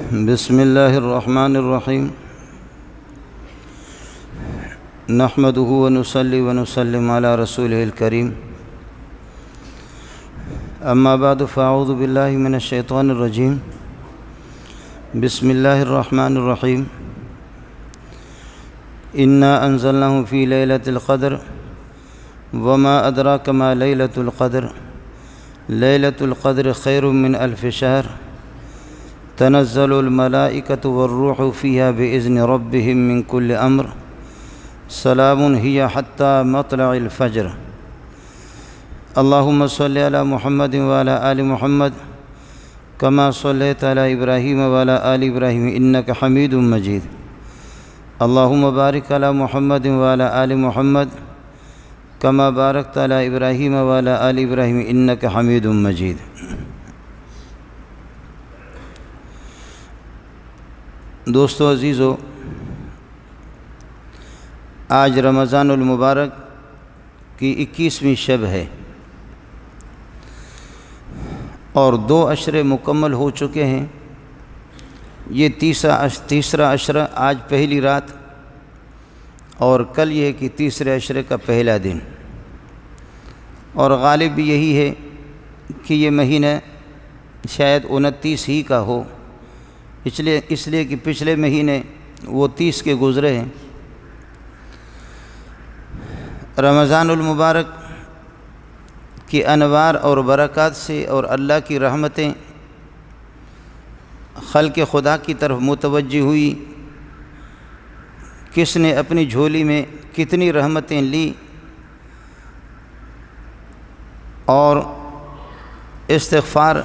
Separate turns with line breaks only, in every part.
بسم الله الرحمن الرحيم نحمده ونصلي ونسلم على رسوله الكريم أما بعد فأعوذ بالله من الشيطان الرجيم بسم الله الرحمن الرحيم إنا أنزلناه في ليلة القدر وما أدراك ما ليلة القدر ليلة القدر خير من ألف شهر تنزل الملائكة والروح فيها بإذن ربهم من كل أمر سلام هي حتى مطلع الفجر اللهم صل على محمد وعلى آل محمد كما صليت على إبراهيم وعلى آل إبراهيم إنك حميد مجيد اللهم بارك على محمد وعلى آل محمد كما باركت على إبراهيم وعلى آل إبراهيم إنك حميد مجيد دوستو عزیزو، آج رمضان المبارک کی 21ویں شب ہے اور 2 عشرے مکمل ہو چکے ہیں۔ یہ تیسرا عشرہ آج پہلی رات اور کل یہ کہ تیسرے عشرے کا پہلا دن، اور غالب بھی یہی ہے کہ یہ مہینہ شاید 29 ہی کا ہو، اس لیے کہ پچھلے مہینے وہ 30 کے گزرے ہیں۔ رمضان المبارک کی انوار اور برکات سے اور اللہ کی رحمتیں خلق خدا کی طرف متوجہ ہوئی۔ کس نے اپنی جھولی میں کتنی رحمتیں لی اور استغفار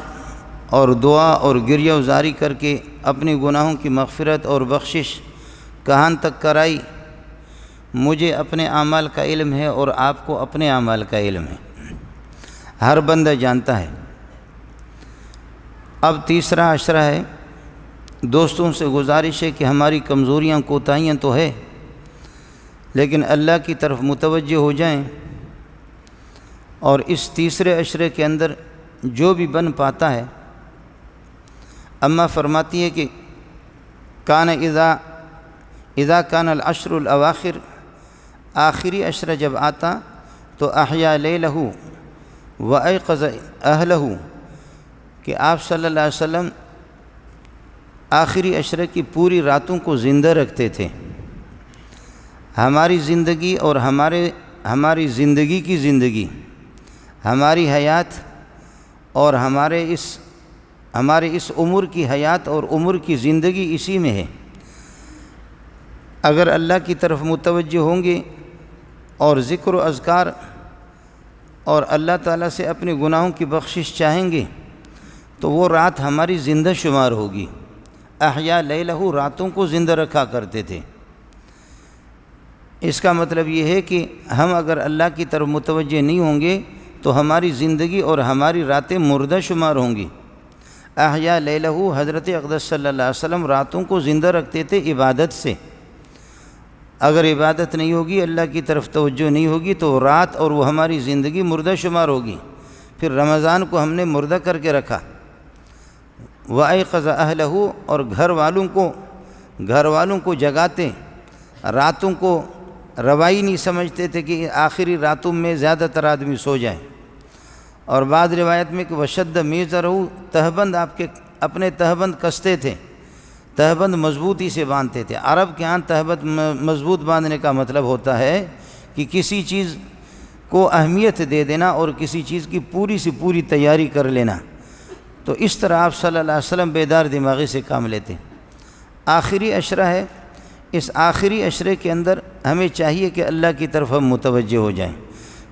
اور دعا اور گریہ وزاری کر کے اپنی گناہوں کی مغفرت اور بخشش کہاں تک کرائی۔ مجھے اپنے اعمال کا علم ہے اور آپ کو اپنے اعمال کا علم ہے، ہر بندہ جانتا ہے۔ اب تیسرا عشرہ ہے۔ دوستوں سے گزارش ہے کہ ہماری کمزوریاں کوتاہیاں تو ہے، لیکن اللہ کی طرف متوجہ ہو جائیں، اور اس تیسرے عشرے کے اندر جو بھی بن پاتا ہے۔ اماں فرماتی ہے کہ اذا کان العشر الاواخر، آخری عشرہ جب آتا تو احیا لیلہ وایقظ اہلہ، کہ آپ صلی اللہ علیہ وسلم آخری عشرے کی پوری راتوں کو زندہ رکھتے تھے۔ ہماری زندگی اور ہماری زندگی کی زندگی، ہماری حیات اور ہمارے اس عمر کی حیات اور عمر کی زندگی اسی میں ہے۔ اگر اللہ کی طرف متوجہ ہوں گے اور ذکر و اذکار اور اللہ تعالیٰ سے اپنے گناہوں کی بخشش چاہیں گے تو وہ رات ہماری زندہ شمار ہوگی۔ احیا لیلہ، راتوں کو زندہ رکھا کرتے تھے۔ اس کا مطلب یہ ہے کہ ہم اگر اللہ کی طرف متوجہ نہیں ہوں گے تو ہماری زندگی اور ہماری راتیں مردہ شمار ہوں گی۔ احیا لیلہ، حضرت اقدس صلی اللہ علیہ وسلم راتوں کو زندہ رکھتے تھے عبادت سے۔ اگر عبادت نہیں ہوگی، اللہ کی طرف توجہ نہیں ہوگی تو رات اور وہ ہماری زندگی مردہ شمار ہوگی۔ پھر رمضان کو ہم نے مردہ کر کے رکھا۔ وایقظ اہلہ، اور گھر والوں کو جگاتے، راتوں کو روائی نہیں سمجھتے تھے کہ آخری راتوں میں زیادہ تر آدمی سو جائیں۔ اور بعض روایت میں کہ وشد میزرہ، تہبند اپنے تہبند کستے تھے، تہبند مضبوطی سے باندھتے تھے۔ عرب کے ہاں تہبند مضبوط باندھنے کا مطلب ہوتا ہے کہ کسی چیز کو اہمیت دے دینا اور کسی چیز کی پوری سے پوری تیاری کر لینا۔ تو اس طرح آپ صلی اللہ علیہ وسلم بیدار دماغی سے کام لیتے۔ آخری عشرہ ہے، اس آخری عشرے کے اندر ہمیں چاہیے کہ اللہ کی طرف ہم متوجہ ہو جائیں۔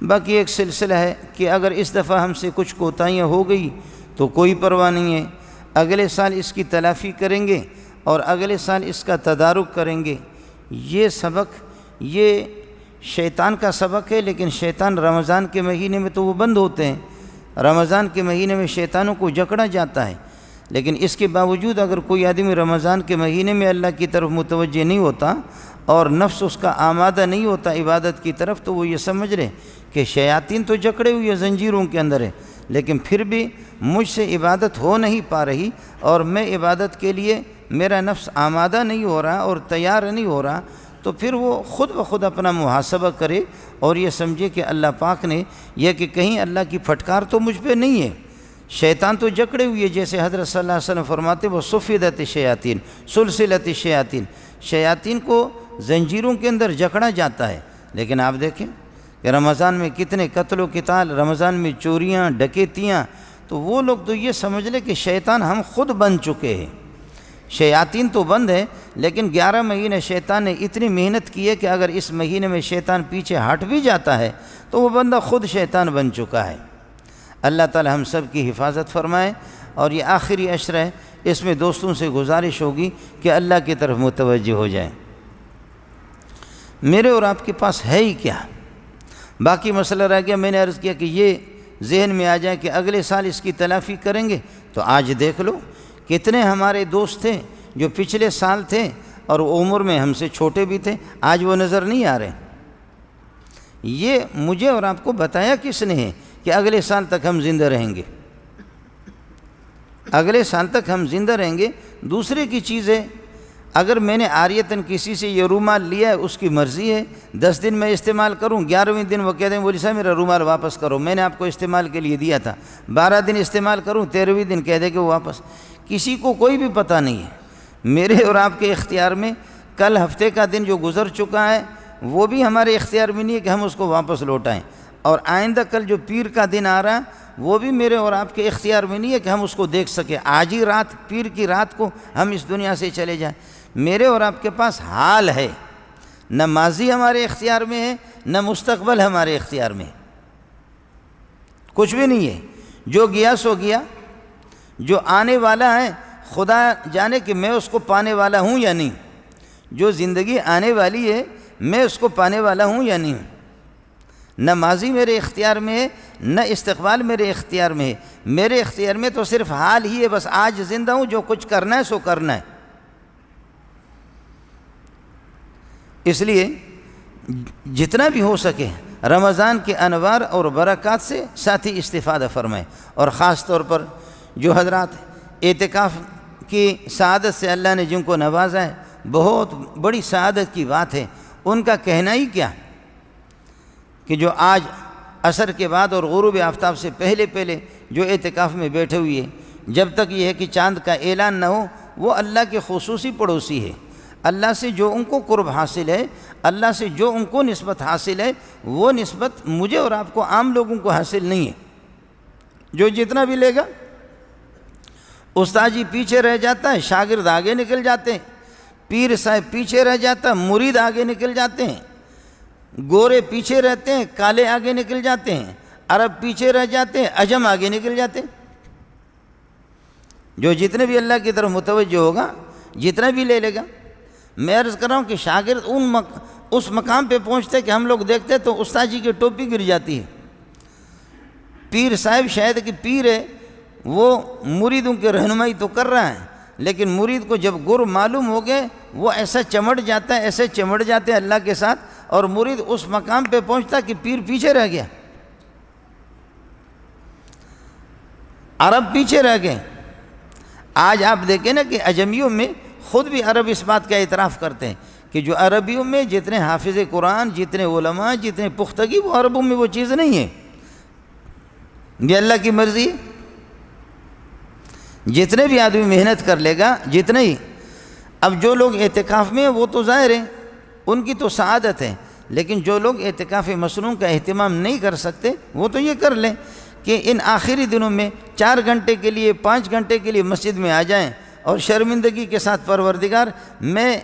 باقی ایک سلسلہ ہے کہ اگر اس دفعہ ہم سے کچھ کوتاہیاں ہو گئی تو کوئی پرواہ نہیں ہے، اگلے سال اس کی تلافی کریں گے اور اگلے سال اس کا تدارک کریں گے۔ یہ سبق، یہ شیطان کا سبق ہے، لیکن شیطان رمضان کے مہینے میں تو وہ بند ہوتے ہیں۔ رمضان کے مہینے میں شیطانوں کو جکڑا جاتا ہے، لیکن اس کے باوجود اگر کوئی آدمی رمضان کے مہینے میں اللہ کی طرف متوجہ نہیں ہوتا اور نفس اس کا آمادہ نہیں ہوتا عبادت کی طرف، تو وہ یہ سمجھ رہے کہ شیاطین تو جکڑے ہوئے زنجیروں کے اندر ہے، لیکن پھر بھی مجھ سے عبادت ہو نہیں پا رہی اور میں عبادت کے لیے میرا نفس آمادہ نہیں ہو رہا اور تیار نہیں ہو رہا، تو پھر وہ خود بخود اپنا محاسبہ کرے اور یہ سمجھے کہ اللہ پاک نے یہ کہ کہیں اللہ کی پھٹکار تو مجھ پہ نہیں ہے، شیطان تو جکڑے ہوئے، جیسے حضرت صلی اللہ علیہ وسلم فرماتے وہ صفدت الشیاطین سلسلۃ الشیاطین، شیاطین کو زنجیروں کے اندر جکڑا جاتا ہے۔ لیکن آپ دیکھیں کہ رمضان میں کتنے قتل و قتال، رمضان میں چوریاں ڈکیتیاں، تو وہ لوگ تو یہ سمجھ لے کہ شیطان ہم خود بن چکے ہیں۔ شیاطین تو بند ہے، لیکن 11 مہینے شیطان نے اتنی محنت کی ہے کہ اگر اس مہینے میں شیطان پیچھے ہٹ بھی جاتا ہے تو وہ بندہ خود شیطان بن چکا ہے۔ اللہ تعالی ہم سب کی حفاظت فرمائے۔ اور یہ آخری عشر ہے، اس میں دوستوں سے گزارش ہوگی کہ اللہ کی طرف متوجہ ہو جائیں۔ میرے اور آپ کے پاس ہے ہی کیا؟ باقی مسئلہ رہ گیا، میں نے عرض کیا کہ یہ ذہن میں آ جائے کہ اگلے سال اس کی تلافی کریں گے، تو آج دیکھ لو کتنے ہمارے دوست تھے جو پچھلے سال تھے اور عمر میں ہم سے چھوٹے بھی تھے، آج وہ نظر نہیں آ رہے۔ یہ مجھے اور آپ کو بتایا کس نے ہے کہ اگلے سال تک ہم زندہ رہیں گے؟ اگلے سال تک ہم زندہ رہیں گے دوسرے کی چیز ہے۔ اگر میں نے عاریتاً کسی سے یہ رومال لیا ہے، اس کی مرضی ہے، 10 دن میں استعمال کروں، 11ویں دن وہ کہتے ہیں مولوی صاحب میرا رومال واپس کرو، میں نے آپ کو استعمال کے لیے دیا تھا، 12 دن استعمال کروں، 13ویں دن کہہ دے کہ وہ واپس۔ کسی کو کوئی بھی پتہ نہیں ہے۔ میرے اور آپ کے اختیار میں کل ہفتے کا دن جو گزر چکا ہے وہ بھی ہمارے اختیار میں نہیں ہے کہ ہم اس کو واپس لوٹائیں، اور آئندہ کل جو پیر کا دن آ رہا ہے وہ بھی میرے اور آپ کے اختیار میں نہیں ہے کہ ہم اس کو دیکھ سکیں۔ آج ہی رات، پیر کی رات کو ہم اس دنیا سے چلے جائیں۔ میرے اور آپ کے پاس حال ہے، نہ ماضی ہمارے اختیار میں ہے نہ مستقبل ہمارے اختیار میں ہے، کچھ بھی نہیں ہے۔ جو گیا سو گیا، جو آنے والا ہے خدا جانے کہ میں اس کو پانے والا ہوں یا نہیں۔ جو زندگی آنے والی ہے میں اس کو پانے والا ہوں یا نہیں ہوں۔ نہ ماضی میرے اختیار میں ہے نہ استقبال میرے اختیار میں ہے، میرے اختیار میں تو صرف حال ہی ہے، بس آج زندہ ہوں، جو کچھ کرنا ہے سو کرنا ہے۔ اس لیے جتنا بھی ہو سکے رمضان کے انوار اور برکات سے ساتھی استفادہ فرمائیں، اور خاص طور پر جو حضرات اعتکاف کی سعادت سے اللہ نے جن کو نوازا ہے، بہت بڑی سعادت کی بات ہے۔ ان کا کہنا ہی کیا کہ جو آج عصر کے بعد اور غروب آفتاب سے پہلے جو اعتکاف میں بیٹھے ہوئے، جب تک یہ ہے کہ چاند کا اعلان نہ ہو، وہ اللہ کے خصوصی پڑوسی ہے۔ اللہ سے جو ان کو قرب حاصل ہے، اللہ سے جو ان کو نسبت حاصل ہے، وہ نسبت مجھے اور آپ کو عام لوگوں کو حاصل نہیں ہے۔ جو جتنا بھی لے گا، استاد جی پیچھے رہ جاتا ہے، شاگرد آگے نکل جاتے ہیں، پیر صاحب پیچھے رہ جاتا ہے، مرید آگے نکل جاتے ہیں، گورے پیچھے رہتے ہیں، کالے آگے نکل جاتے ہیں، عرب پیچھے رہ جاتے ہیں، عجم آگے نکل جاتے ہیں۔ جو جتنے بھی اللہ کی طرف متوجہ ہوگا، جتنا بھی لے لے گا۔ میں عرض کر رہا ہوں کہ شاگرد اس مقام پہ پہنچتے کہ ہم لوگ دیکھتے تو استاد جی کی ٹوپی گر جاتی ہے۔ پیر صاحب شاید کہ پیر ہے، وہ مریدوں کی رہنمائی تو کر رہا ہے، لیکن مرید کو جب گر معلوم ہو گئے وہ ایسا چمٹ جاتا ہے، ایسے چمٹ جاتے ہیں اللہ کے ساتھ، اور مرید اس مقام پہ پہنچتا کہ پیر پیچھے رہ گیا، عرب پیچھے رہ گئے۔ آج آپ دیکھیں نا کہ عجمیوں میں خود بھی عرب اس بات کا اعتراف کرتے ہیں کہ جو عربیوں میں جتنے حافظ قرآن، جتنے علماء، جتنے پختگی، وہ عربوں میں وہ چیز نہیں ہے۔ یہ اللہ کی مرضی ہے، جتنے بھی آدمی محنت کر لے گا، جتنے ہی۔ اب جو لوگ اعتکاف میں ہیں وہ تو ظاہر ہیں، ان کی تو سعادت ہے، لیکن جو لوگ اعتکاف مصنوع کا اہتمام نہیں کر سکتے وہ تو یہ کر لیں کہ ان آخری دنوں میں 4 گھنٹے کے لیے، 5 گھنٹے کے لیے مسجد میں آ جائیں اور شرمندگی کے ساتھ پروردگار میں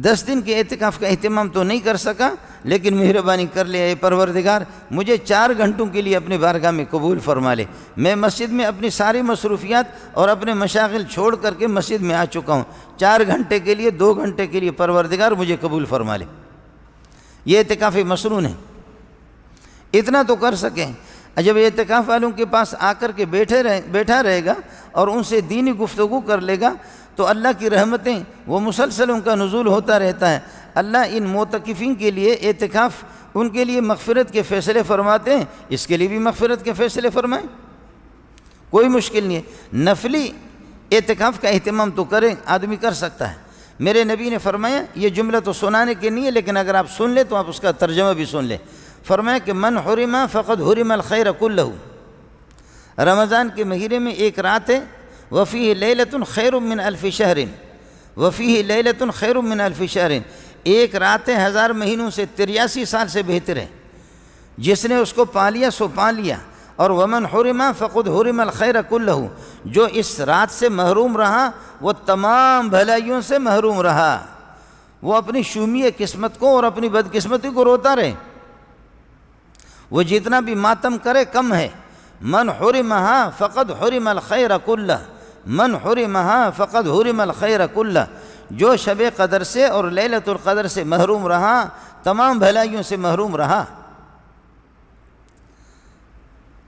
10 دن کے اعتکاف کا اہتمام تو نہیں کر سکا، لیکن مہربانی کر لے اے پروردگار، مجھے 4 گھنٹوں کے لیے اپنے بارگاہ میں قبول فرما لے۔ میں مسجد میں اپنی ساری مصروفیات اور اپنے مشاغل چھوڑ کر کے مسجد میں آ چکا ہوں، 4 گھنٹے کے لیے، 2 گھنٹے کے لیے پروردگار مجھے قبول فرما لے۔ یہ اعتکاف مصنون ہے، اتنا تو کر سکیں۔ جب اعتکاف والوں کے پاس آ کر کے بیٹھا رہے گا اور ان سے دینی گفتگو کر لے گا تو اللہ کی رحمتیں وہ مسلسل ان کا نزول ہوتا رہتا ہے۔ اللہ ان معتکفین کے لیے اعتکاف ان کے لیے مغفرت کے فیصلے فرماتے ہیں، اس کے لیے بھی مغفرت کے فیصلے فرمائیں، کوئی مشکل نہیں ہے۔ نفلی اعتکاف کا اہتمام تو کریں، آدمی کر سکتا ہے۔ میرے نبی نے فرمایا، یہ جملہ تو سنانے کے نہیں ہے لیکن اگر آپ سن لیں تو آپ اس کا ترجمہ بھی سن لیں۔ فرمایا کہ من حرم فقد حرم الخیر کلہ، رمضان کے مہینے میں ایک رات ہے، وفیہ لیلۃ خیر من الف شہر، وفیہ لیلۃ خیر من الف شہر، ایک رات ہے 1000 مہینوں سے، 83 سال سے بہتر ہے۔ جس نے اس کو پا لیا سو پا لیا۔ اور ومن حرم فقد حرم الخیر کلہ، جو اس رات سے محروم رہا وہ تمام بھلائیوں سے محروم رہا۔ وہ اپنی شومی قسمت کو اور اپنی بدقسمتی کو روتا رہے، وہ جتنا بھی ماتم کرے کم ہے۔ من حرمہا فقد حرم الخیر کلہ، من حرمہا فقد حرم الخیر کلہ، جو شب قدر سے اور لیلۃ القدر سے محروم رہا تمام بھلائیوں سے محروم رہا۔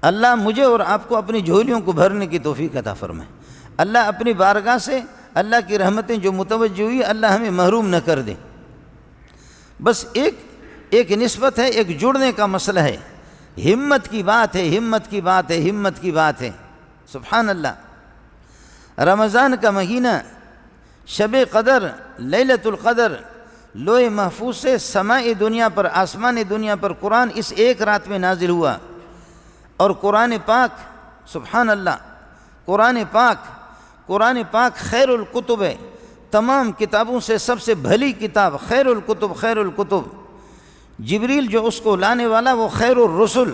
اللہ مجھے اور آپ کو اپنی جھولیوں کو بھرنے کی توفیق عطا فرمائے۔ اللہ اپنی بارگاہ سے اللہ کی رحمتیں جو متوجہ ہوئی اللہ ہمیں محروم نہ کر دے۔ بس ایک نسبت ہے، ایک جڑنے کا مسئلہ ہے، ہمت کی بات ہے، ہمت کی بات ہے، ہمت کی بات ہے۔ سبحان اللہ، رمضان کا مہینہ، شب قدر، لیلۃ القدر، لوح محفوظ سے سمائی دنیا پر، آسمان دنیا پر قرآن اس ایک رات میں نازل ہوا۔ اور قرآن پاک، سبحان اللہ، قرآن پاک خیر الکتب ہے، تمام کتابوں سے سب سے بھلی کتاب، خیر الکتب، خیر الکتب۔ جبریل جو اس کو لانے والا وہ خیر الرسل۔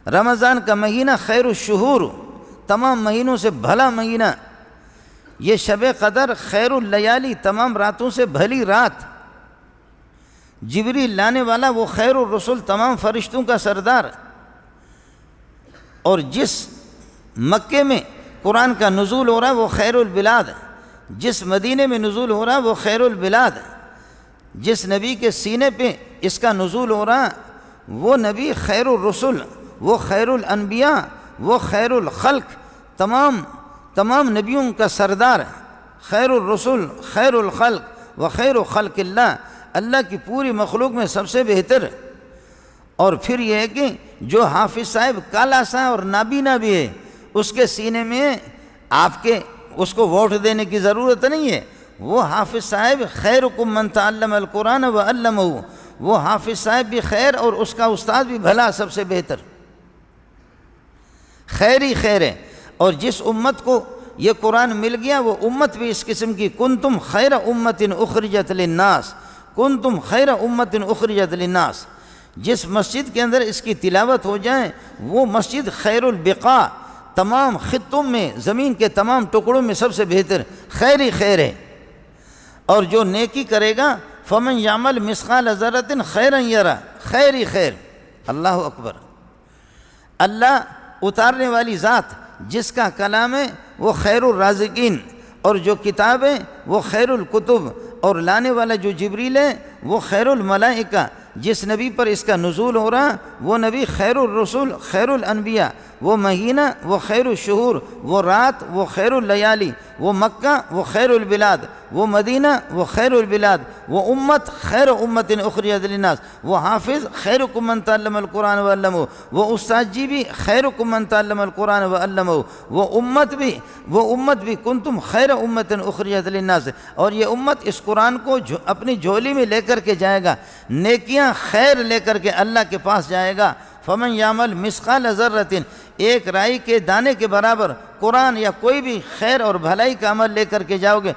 رمضان کا مہینہ خیر الشہور، تمام مہینوں سے بھلا مہینہ۔ یہ شب قدر خیر اللیالی، تمام راتوں سے بھلی رات۔ جبریل لانے والا وہ خیر الرسل، تمام فرشتوں کا سردار۔ اور جس مکے میں قرآن کا نزول ہو رہا ہے وہ خیر البلاد، جس مدینے میں نزول ہو رہا ہے وہ خیر البلاد، جس نبی کے سینے پہ اس کا نزول ہو رہا وہ نبی خیر الرسل، وہ خیر الانبیاء، وہ خیر الخلق، تمام نبیوں کا سردار، خیر الرسل، خیر الخلق و خیر خلق اللہ، اللہ کی پوری مخلوق میں سب سے بہتر۔ اور پھر یہ ہے کہ جو حافظ صاحب کالا سا اور نابینا بھی ہے، اس کے سینے میں آپ کے اس کو ووٹ دینے کی ضرورت نہیں ہے۔ وہ حافظ صاحب خیرکم من تعلم القرآن وعلمہ، وہ حافظ صاحب بھی خیر اور اس کا استاد بھی بھلا، سب سے بہتر، خیر ہی خیر ہے۔ اور جس امت کو یہ قرآن مل گیا وہ امت بھی اس قسم کی، کنتم خیر امت اخرجت للناس، کنتم خیر امت اخرجت للناس۔ جس مسجد کے اندر اس کی تلاوت ہو جائے وہ مسجد خیر البقاع، تمام خطوں میں، زمین کے تمام ٹکڑوں میں سب سے بہتر، خیر ہی خیر ہے۔ اور جو نیکی کرے گا فمن یعمل مثقال ذرۃ خیرا یرہ، خیر ہی خیر۔ اللہ اکبر۔ اللہ اتارنے والی ذات جس کا کلام ہے وہ خیر الرازقین، اور جو کتاب ہے وہ خیر الکتب، اور لانے والا جو جبریل ہے وہ خیر الملائکہ، جس نبی پر اس کا نزول ہو رہا وہ نبی خیر الرسول، خیر الانبیاء، وہ مہینہ وہ خیر الشہور، وہ رات وہ خیر اللیالی، وہ مکہ وہ خیر البلاد، وہ مدینہ وہ خیر البلاد، وہ امت خیر امت اخرجت للناس، وہ حافظ خیرکم من تعلم القرآن وعلمہ، وہ استاد جی بھی خیرکم من تعلم القرآن وعلمہ، وہ امت بھی کنتم خیر امت اخرجت للناس۔ اور یہ امت اس قرآن کو اپنی جھولی میں لے کر کے جائے گا، نیکیاں خیر لے کر کے اللہ کے پاس جائے گا۔ فمن یعمل مثقال ذرۃ، ایک رائی کے دانے کے برابر قرآن یا کوئی بھی خیر اور بھلائی کا عمل لے کر کے جاؤ گے،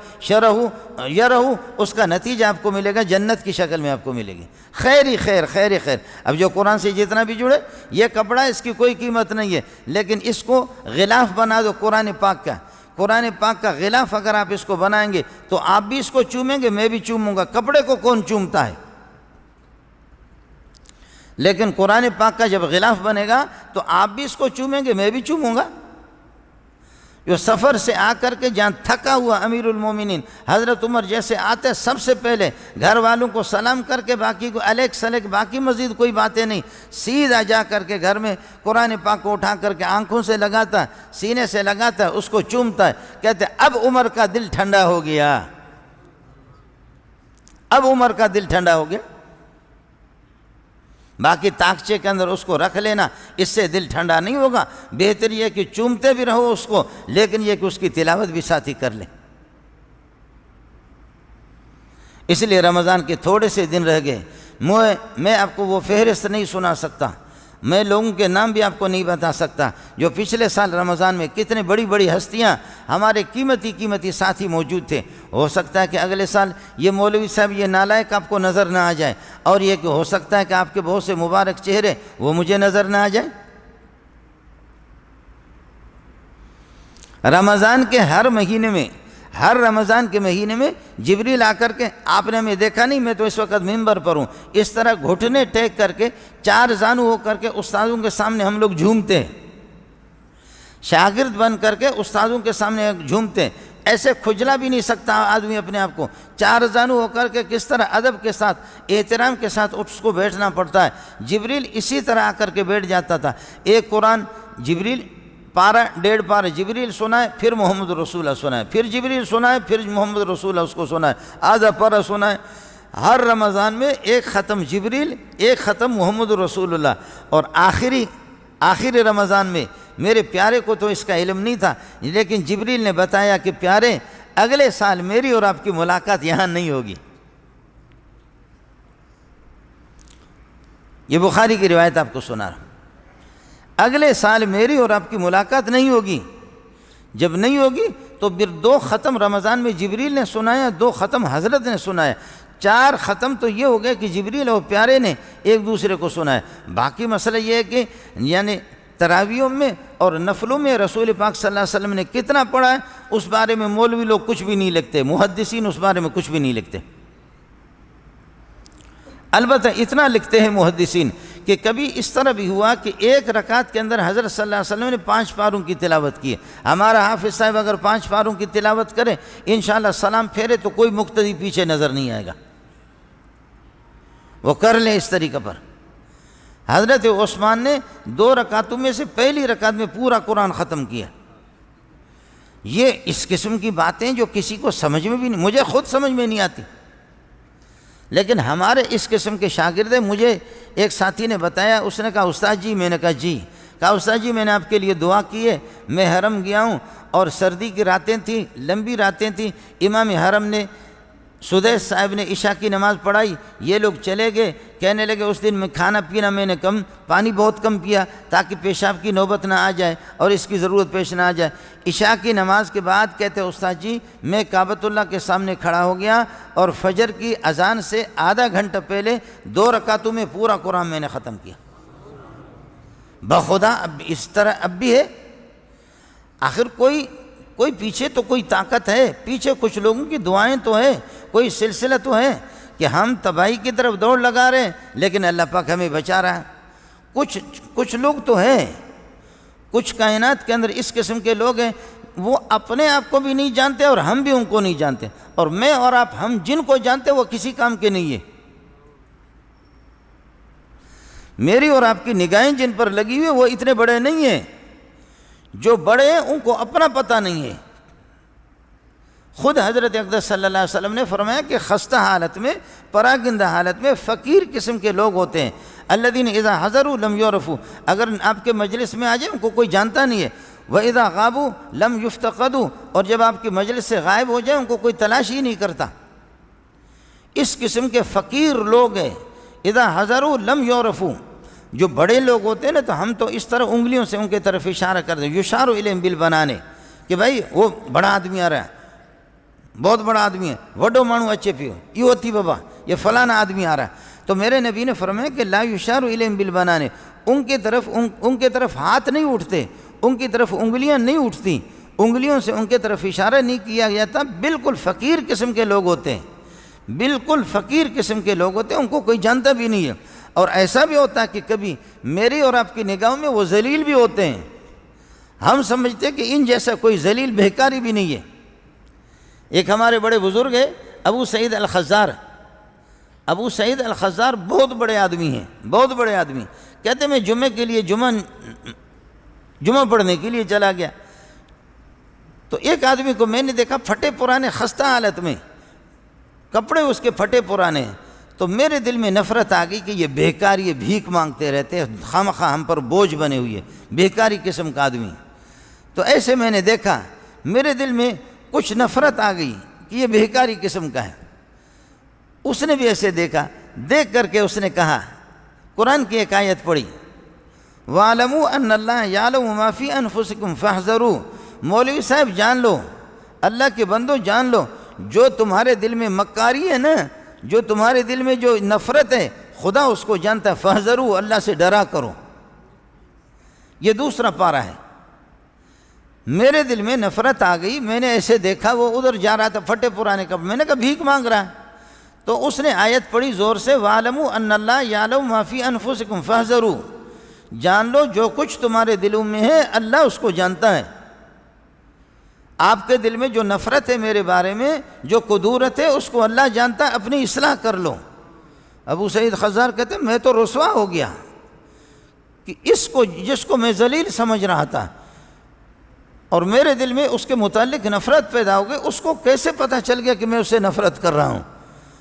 یرہ، اس کا نتیجہ آپ کو ملے گا، جنت کی شکل میں آپ کو ملے گی، خیر ہی خیر، خیر ہی خیر۔ اب جو قرآن سے جتنا بھی جڑے، یہ کپڑا اس کی کوئی قیمت نہیں ہے، لیکن اس کو غلاف بنا دو قرآن پاک کا، قرآن پاک کا غلاف اگر آپ اس کو بنائیں گے تو آپ بھی اس کو چومیں گے، میں بھی چوموں گا۔ کپڑے کو کون چومتا ہے؟ لیکن قرآن پاک کا جب غلاف بنے گا تو آپ بھی اس کو چومیں گے، میں بھی چوموں گا۔ جو سفر سے آ کر کے جہاں تھکا ہوا امیر المومنین حضرت عمر جیسے آتے سب سے پہلے گھر والوں کو سلام کر کے، باقی کو الیک سلیک، باقی مزید کوئی باتیں نہیں، سیدھا جا کر کے گھر میں قرآن پاک کو اٹھا کر کے آنکھوں سے لگاتا ہے، سینے سے لگاتا ہے، اس کو چومتا ہے، کہتے اب عمر کا دل ٹھنڈا ہو گیا، اب عمر کا دل ٹھنڈا ہو گیا۔ باقی تاکچے کے اندر اس کو رکھ لینا، اس سے دل ٹھنڈا نہیں ہوگا۔ بہتر یہ کہ چومتے بھی رہو اس کو، لیکن یہ کہ اس کی تلاوت بھی ساتھ ہی کر لیں۔ اس لیے رمضان کے تھوڑے سے دن رہ گئے، میں آپ کو وہ فہرست نہیں سنا سکتا، میں لوگوں کے نام بھی آپ کو نہیں بتا سکتا جو پچھلے سال رمضان میں کتنے بڑی بڑی ہستیاں ہمارے قیمتی ساتھی موجود تھے۔ ہو سکتا ہے کہ اگلے سال یہ مولوی صاحب یہ نالائق آپ کو نظر نہ آ جائے، اور یہ کہ ہو سکتا ہے کہ آپ کے بہت سے مبارک چہرے وہ مجھے نظر نہ آ جائیں۔ رمضان کے ہر رمضان کے مہینے میں جبریل آ کر کے، آپ نے ہمیں دیکھا نہیں، میں تو اس وقت ممبر پر ہوں، اس طرح گھٹنے ٹیک کر کے 4 زانو ہو کر کے استادوں کے سامنے ہم لوگ جھومتے ہیں، شاگرد بن کر کے استادوں کے سامنے جھومتے ہیں۔ ایسے کھجلا بھی نہیں سکتا آدمی اپنے آپ کو، 4 زانو ہو کر کے کس طرح ادب کے ساتھ احترام کے ساتھ اس کو بیٹھنا پڑتا ہے۔ جبریل اسی طرح آ کر کے بیٹھ جاتا تھا۔ ایک قرآن جبریل پارہ 1.5 پارہ جبریل سنائے، پھر محمد رسول اللہ سنائے، پھر جبریل سنائے، پھر محمد رسول اللہ اس کو سنائے، آدھا پارہ سنائے۔ ہر رمضان میں ایک ختم جبریل، ایک ختم محمد رسول اللہ۔ اور آخری رمضان میں میرے پیارے کو تو اس کا علم نہیں تھا، لیکن جبریل نے بتایا کہ پیارے اگلے سال میری اور آپ کی ملاقات یہاں نہیں ہوگی۔ یہ بخاری کی روایت آپ کو سنا رہا ہوں، اگلے سال میری اور آپ کی ملاقات نہیں ہوگی۔ جب نہیں ہوگی تو پھر 2 ختم رمضان میں جبریل نے سنایا، 2 ختم حضرت نے سنایا، 4 ختم تو یہ ہو گئے کہ جبریل اور پیارے نے ایک دوسرے کو سنایا۔ باقی مسئلہ یہ ہے کہ یعنی تراویحوں میں اور نفلوں میں رسول پاک صلی اللہ علیہ وسلم نے کتنا پڑھا ہے، اس بارے میں مولوی لوگ کچھ بھی نہیں لکھتے، محدثین اس بارے میں کچھ بھی نہیں لکھتے۔ البتہ اتنا لکھتے ہیں محدثین کہ کبھی اس طرح بھی ہوا کہ ایک رکعت کے اندر حضرت صلی اللہ علیہ وسلم نے 5 پاروں کی تلاوت کی ہے۔ ہمارا حافظ صاحب اگر 5 پاروں کی تلاوت کرے، انشاءاللہ سلام پھیرے تو کوئی مقتدی پیچھے نظر نہیں آئے گا، وہ کر لیں اس طریقہ پر۔ حضرت عثمان نے 2 رکعتوں میں سے پہلی رکعت میں پورا قرآن ختم کیا۔ یہ اس قسم کی باتیں جو کسی کو سمجھ میں بھی نہیں، مجھے خود سمجھ میں نہیں آتی، لیکن ہمارے اس قسم کے شاگرد ہیں۔ مجھے ایک ساتھی نے بتایا، اس نے کہا استاد جی، میں نے کہا جی، کہا استاد جی میں نے آپ کے لیے دعا کی ہے، میں حرم گیا ہوں اور سردی کی راتیں تھیں، لمبی راتیں تھیں، امام حرم نے سدیس صاحب نے عشاء کی نماز پڑھائی، یہ لوگ چلے گئے، کہنے لگے اس دن میں کھانا پینا میں نے پانی بہت کم پیا تاکہ پیشاب کی نوبت نہ آ جائے اور اس کی ضرورت پیش نہ آ جائے۔ عشاء کی نماز کے بعد کہتے استاد جی میں کعبۃ اللہ کے سامنے کھڑا ہو گیا اور فجر کی اذان سے آدھا گھنٹہ پہلے 2 رکعتوں میں پورا قرآن میں نے ختم کیا۔ بخدا اب اس طرح اب بھی ہے، آخر کوئی پیچھے تو کوئی طاقت ہے، پیچھے کچھ لوگوں کی دعائیں تو ہے، کوئی سلسلہ تو ہے کہ ہم تباہی کی طرف دوڑ لگا رہے ہیں لیکن اللہ پاک ہمیں بچا رہا ہے۔ کچھ لوگ تو ہیں، کچھ کائنات کے اندر اس قسم کے لوگ ہیں، وہ اپنے آپ کو بھی نہیں جانتے اور ہم بھی ان کو نہیں جانتے، اور میں اور آپ ہم جن کو جانتے وہ کسی کام کے نہیں ہے۔ میری اور آپ کی نگاہیں جن پر لگی ہوئی وہ اتنے بڑے نہیں ہیں، جو بڑے ہیں ان کو اپنا پتہ نہیں ہے۔ خود حضرت اقدس صلی اللہ علیہ وسلم نے فرمایا کہ خستہ حالت میں، پراگندہ حالت میں فقیر قسم کے لوگ ہوتے ہیں، الذین اذا حضروا لم یعرفوا، اگر آپ کے مجلس میں آ جائیں ان کو کوئی جانتا نہیں ہے، وَإِذَا غَابُوا لَمْ يُفْتَقَدُوا، اور جب آپ کی مجلس سے غائب ہو جائیں ان کو کوئی تلاش ہی نہیں کرتا۔ اس قسم کے فقیر لوگ ہیں، اذا حضروا لم یعرفوا۔ جو بڑے لوگ ہوتے ہیں نا تو ہم تو اس طرح انگلیوں سے ان کے طرف اشارہ کرتے ہیں، یشار الیہم بالبنان، کہ بھائی وہ بڑا آدمی آ رہا ہے، بہت بڑا آدمی ہے، وڈو مانو اچے پیو، یہ ہوتی بابا، یہ فلانا آدمی آ رہا ہے۔ تو میرے نبی نے فرمایا کہ لا یشار الیہم بالبنان، ان کے طرف ہاتھ نہیں اٹھتے، ان کی طرف انگلیاں نہیں اٹھتی، انگلیوں سے ان کے طرف اشارہ نہیں کیا جاتا۔ بالکل فقیر قسم کے لوگ ہوتے ہیں، بالکل فقیر قسم کے لوگ ہوتے ہیں، ان کو کوئی جانتا بھی نہیں ہے۔ اور ایسا بھی ہوتا ہے کہ کبھی میری اور آپ کی نگاہوں میں وہ ذلیل بھی ہوتے ہیں، ہم سمجھتے کہ ان جیسا کوئی ذلیل بہکاری بھی نہیں ہے۔ ایک ہمارے بڑے بزرگ ہیں ابو سعید الخزار، ابو سعید الخزار بہت بڑے آدمی ہیں، بہت بڑے آدمی، کہتے میں جمعے کے لیے جمعہ پڑھنے کے لیے چلا گیا تو ایک آدمی کو میں نے دیکھا پھٹے پرانے خستہ حالت میں، کپڑے اس کے پھٹے پرانے ہیں، تو میرے دل میں نفرت آ گئی کہ یہ بیکار، یہ بھیک مانگتے رہتے ہیں، خواہ ہم پر بوجھ بنے ہوئے، بیکاری قسم کا آدمی۔ تو ایسے میں نے دیکھا، میرے دل میں کچھ نفرت آ گئی کہ یہ بیکاری قسم کا ہے۔ اس نے بھی ایسے دیکھا، دیکھ کر کے اس نے کہا، قرآن کی ایک آیت پڑھی، وَاعْلَمُوا أَنَّ اللَّهَ يَعْلَمُ مَا فِي أَنفُسِكُمْ فَاحْذَرُوا۔ مولوی صاحب جان لو، اللہ کے بندو جان لو، جو تمہارے دل میں مکاری ہے نا، جو تمہارے دل میں جو نفرت ہے، خدا اس کو جانتا ہے، فَاحْذَرُوا، اللہ سے ڈرا کرو۔ یہ دوسرا پارہ ہے۔ میرے دل میں نفرت آ گئی، میں نے ایسے دیکھا وہ ادھر جا رہا تھا پھٹے پرانے کپڑے، میں نے کہا بھیک مانگ رہا ہے، تو اس نے آیت پڑھی زور سے، وَاعْلَمُوا أَنَّ اللَّهَ يَعْلَمُ مَا فِي أَنفُسِكُمْ فَاحْذَرُوا، جان لو جو کچھ تمہارے دلوں میں ہے اللہ اس کو جانتا ہے۔ آپ کے دل میں جو نفرت ہے میرے بارے میں، جو قدورت ہے، اس کو اللہ جانتا ہے، اپنی اصلاح کر لو۔ ابو سعید خزار کہتے ہیں میں تو رسوا ہو گیا کہ جس کو میں ذلیل سمجھ رہا تھا اور میرے دل میں اس کے متعلق نفرت پیدا ہو گئی، اس کو کیسے پتہ چل گیا کہ میں اسے نفرت کر رہا ہوں،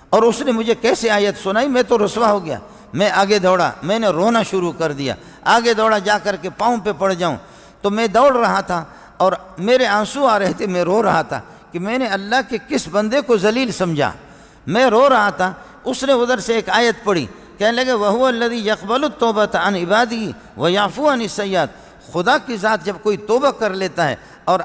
اور اس نے مجھے کیسے آیت سنائی، میں تو رسوا ہو گیا۔ میں آگے دوڑا، میں نے رونا شروع کر دیا، آگے دوڑا جا کر کے پاؤں پہ پڑ جاؤں، تو میں دوڑ رہا تھا اور میرے آنسو آ رہے تھے، میں رو رہا تھا کہ میں نے اللہ کے کس بندے کو ذلیل سمجھا، میں رو رہا تھا۔ اس نے ادھر سے ایک آیت پڑھی، کہنے لگے وَهُوَ الَّذِي يَقْبَلُ التَّوْبَةَ عَنْ عِبَادِهِ وَيَعْفُو عَنِ السَّيِّئَاتِ۔ خدا کی ذات جب کوئی توبہ کر لیتا ہے اور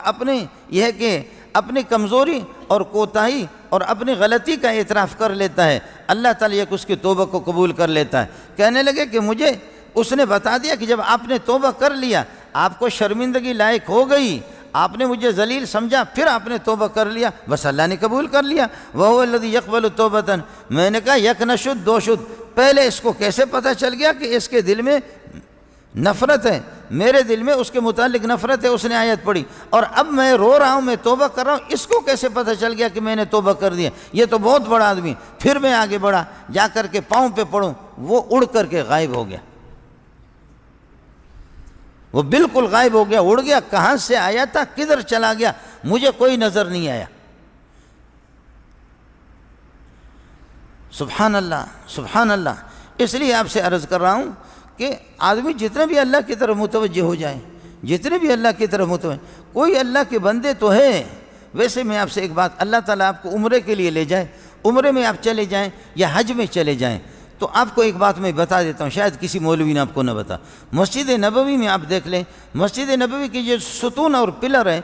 یہ ہے کہ اپنی کمزوری اور کوتاہی اور اپنی غلطی کا اعتراف کر لیتا ہے، اللہ تعالیٰ اس کی توبہ کو قبول کر لیتا ہے۔ کہنے لگے کہ مجھے اس نے بتا دیا کہ جب آپ نے توبہ کر لیا، آپ کو شرمندگی لائق ہو گئی، آپ نے مجھے ذلیل سمجھا، پھر آپ نے توبہ کر لیا، بس اللہ نے قبول کر لیا۔ وَهُوَ الَّذِي يَقْبَلُ التَّوْبَةَ۔ میں نے کہا یک نشد دو شد، پہلے اس کو کیسے پتہ چل گیا کہ اس کے دل میں نفرت ہے، میرے دل میں اس کے متعلق نفرت ہے، اس نے آیت پڑھی، اور اب میں رو رہا ہوں، میں توبہ کر رہا ہوں، اس کو کیسے پتہ چل گیا کہ میں نے توبہ کر دیا، یہ تو بہت بڑا آدمی۔ پھر میں آگے بڑھا، جا کر کے پاؤں پہ پڑھوں، وہ اڑ کر کے غائب ہو گیا، وہ بالکل غائب ہو گیا، اڑ گیا، کہاں سے آیا تھا کدھر چلا گیا مجھے کوئی نظر نہیں آیا۔ سبحان اللہ سبحان اللہ۔ اس لیے آپ سے عرض کر رہا ہوں کہ آدمی جتنے بھی اللہ کی طرف متوجہ ہو جائے، جتنے بھی اللہ کی طرف متوجہ، کوئی اللہ کے بندے تو ہے۔ ویسے میں آپ سے ایک بات، اللہ تعالیٰ آپ کو عمرے کے لیے لے جائے، عمرے میں آپ چلے جائیں یا حج میں چلے جائیں، تو آپ کو ایک بات میں بتا دیتا ہوں، شاید کسی مولوی نے آپ کو نہ بتا۔ مسجد نبوی میں آپ دیکھ لیں، مسجد نبوی کی جو ستون اور پلر ہیں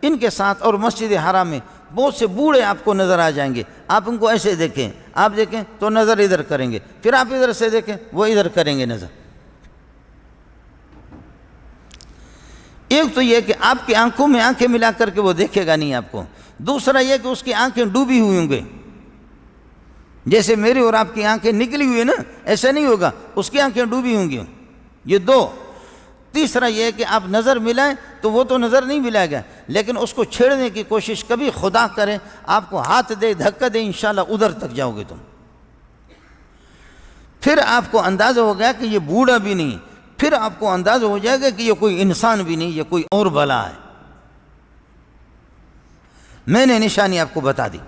ان کے ساتھ، اور مسجد حرام میں بہت سے بوڑھے آپ کو نظر آ جائیں گے، آپ ان کو ایسے دیکھیں، آپ دیکھیں تو نظر ادھر کریں گے، پھر آپ ادھر سے دیکھیں وہ ادھر کریں گے نظر۔ ایک تو یہ کہ آپ کی آنکھوں میں آنکھیں ملا کر کے وہ دیکھے گا نہیں آپ کو، دوسرا یہ کہ اس کی آنکھیں ڈوبی ہوئی ہوں گے، جیسے میری اور آپ کی آنکھیں نکلی ہوئی ہیں نا، ایسا نہیں ہوگا، اس کی آنکھیں ڈوبی ہوں گی، یہ دو۔ تیسرا یہ کہ آپ نظر ملائیں تو وہ تو نظر نہیں ملائے گا، لیکن اس کو چھیڑنے کی کوشش کبھی خدا کرے، آپ کو ہاتھ دے دھکا دے، انشاءاللہ ادھر تک جاؤ گے تم۔ پھر آپ کو اندازہ ہو گیا کہ یہ بوڑھا بھی نہیں، پھر آپ کو اندازہ ہو جائے گا کہ یہ کوئی انسان بھی نہیں، یہ کوئی اور بلا ہے۔ میں نے نشانی آپ کو بتا دی،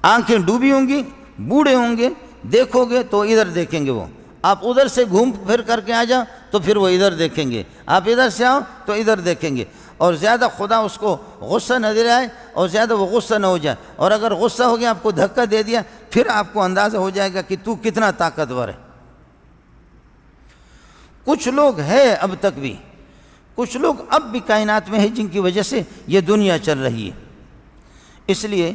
آنکھیں ڈوبی ہوں گی، بوڑھے ہوں گے، دیکھو گے تو ادھر دیکھیں گے وہ، آپ ادھر سے گھوم پھر کر کے آ جاؤ تو پھر وہ ادھر دیکھیں گے، آپ ادھر سے آؤ تو ادھر دیکھیں گے، اور زیادہ خدا اس کو غصہ نہ دلائے اور زیادہ وہ غصہ نہ ہو جائے، اور اگر غصہ ہو گیا آپ کو دھکا دے دیا، پھر آپ کو اندازہ ہو جائے گا کہ تو کتنا طاقتور ہے۔ کچھ لوگ ہیں اب تک بھی، کچھ لوگ اب بھی کائنات میں ہیں جن کی وجہ سے یہ دنیا چل رہی ہے۔ اس لیے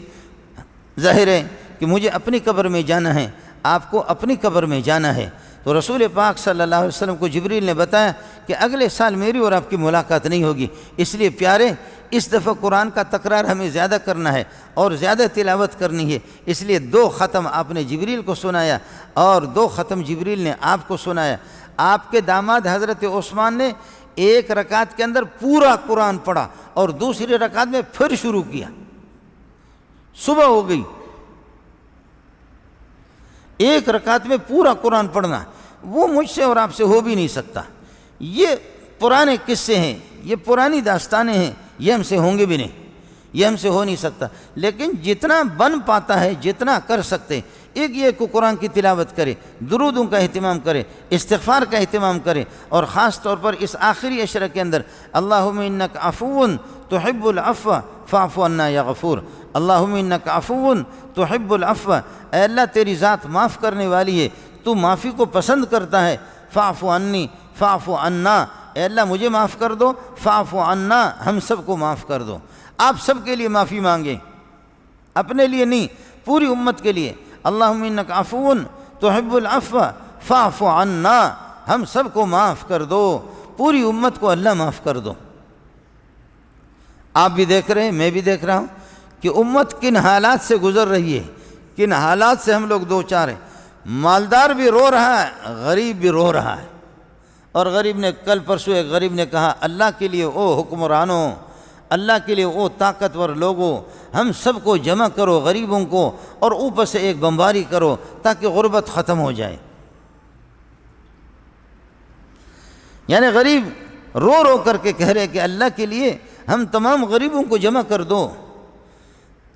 ظاہر ہے کہ مجھے اپنی قبر میں جانا ہے، آپ کو اپنی قبر میں جانا ہے، تو رسول پاک صلی اللہ علیہ وسلم کو جبریل نے بتایا کہ اگلے سال میری اور آپ کی ملاقات نہیں ہوگی، اس لیے پیارے اس دفعہ قرآن کا تکرار ہمیں زیادہ کرنا ہے اور زیادہ تلاوت کرنی ہے، اس لیے 2 ختم آپ نے جبریل کو سنایا اور 2 ختم جبریل نے آپ کو سنایا۔ آپ کے داماد حضرت عثمان نے 1 رکعت کے اندر پورا قرآن پڑھا اور دوسری رکعت میں پھر شروع کیا، صبح ہو گئی، 1 رکعت میں پورا قرآن پڑھنا، وہ مجھ سے اور آپ سے ہو بھی نہیں سکتا۔ یہ پرانے قصے ہیں، یہ پرانی داستانیں ہیں، یہ ہم سے ہوں گے بھی نہیں، یہ ہم سے ہو نہیں سکتا، لیکن جتنا بن پاتا ہے، جتنا کر سکتے، ایک یہ کہ قرآن کی تلاوت کرے، درودوں کا اہتمام کرے، استغفار کا اہتمام کرے، اور خاص طور پر اس آخری عشرہ کے اندر اللہم انک عفو تحب العفو فاعف عنا یا غفور، اللہم انک عفو تحب العفو، اے اللہ تیری ذات معاف کرنے والی ہے، تو معافی کو پسند کرتا ہے، فاعف عنی فاعف عنا، اے اللہ مجھے معاف کر دو، فاعف عنا ہم سب کو معاف کر دو۔ آپ سب کے لیے معافی مانگیں، اپنے لیے نہیں، پوری امت کے لیے۔ اللہم انک عفو تحب العفو فاعف عنا، ہم سب کو معاف کر دو، پوری امت کو اللہ معاف کر دو۔ آپ بھی دیکھ رہے ہیں، میں بھی دیکھ رہا ہوں کہ امت کن حالات سے گزر رہی ہے، کن حالات سے ہم لوگ دو چار ہیں۔ مالدار بھی رو رہا ہے، غریب بھی رو رہا ہے، اور غریب نے کل پرسوں ایک غریب نے کہا اللہ کے لیے او حکمرانوں، اللہ کے لیے او طاقتور لوگوں، ہم سب کو جمع کرو غریبوں کو، اور اوپر سے ایک بمباری کرو تاکہ غربت ختم ہو جائے۔ یعنی غریب رو رو کر کے کہہ رہے کہ اللہ کے لیے ہم تمام غریبوں کو جمع کر دو،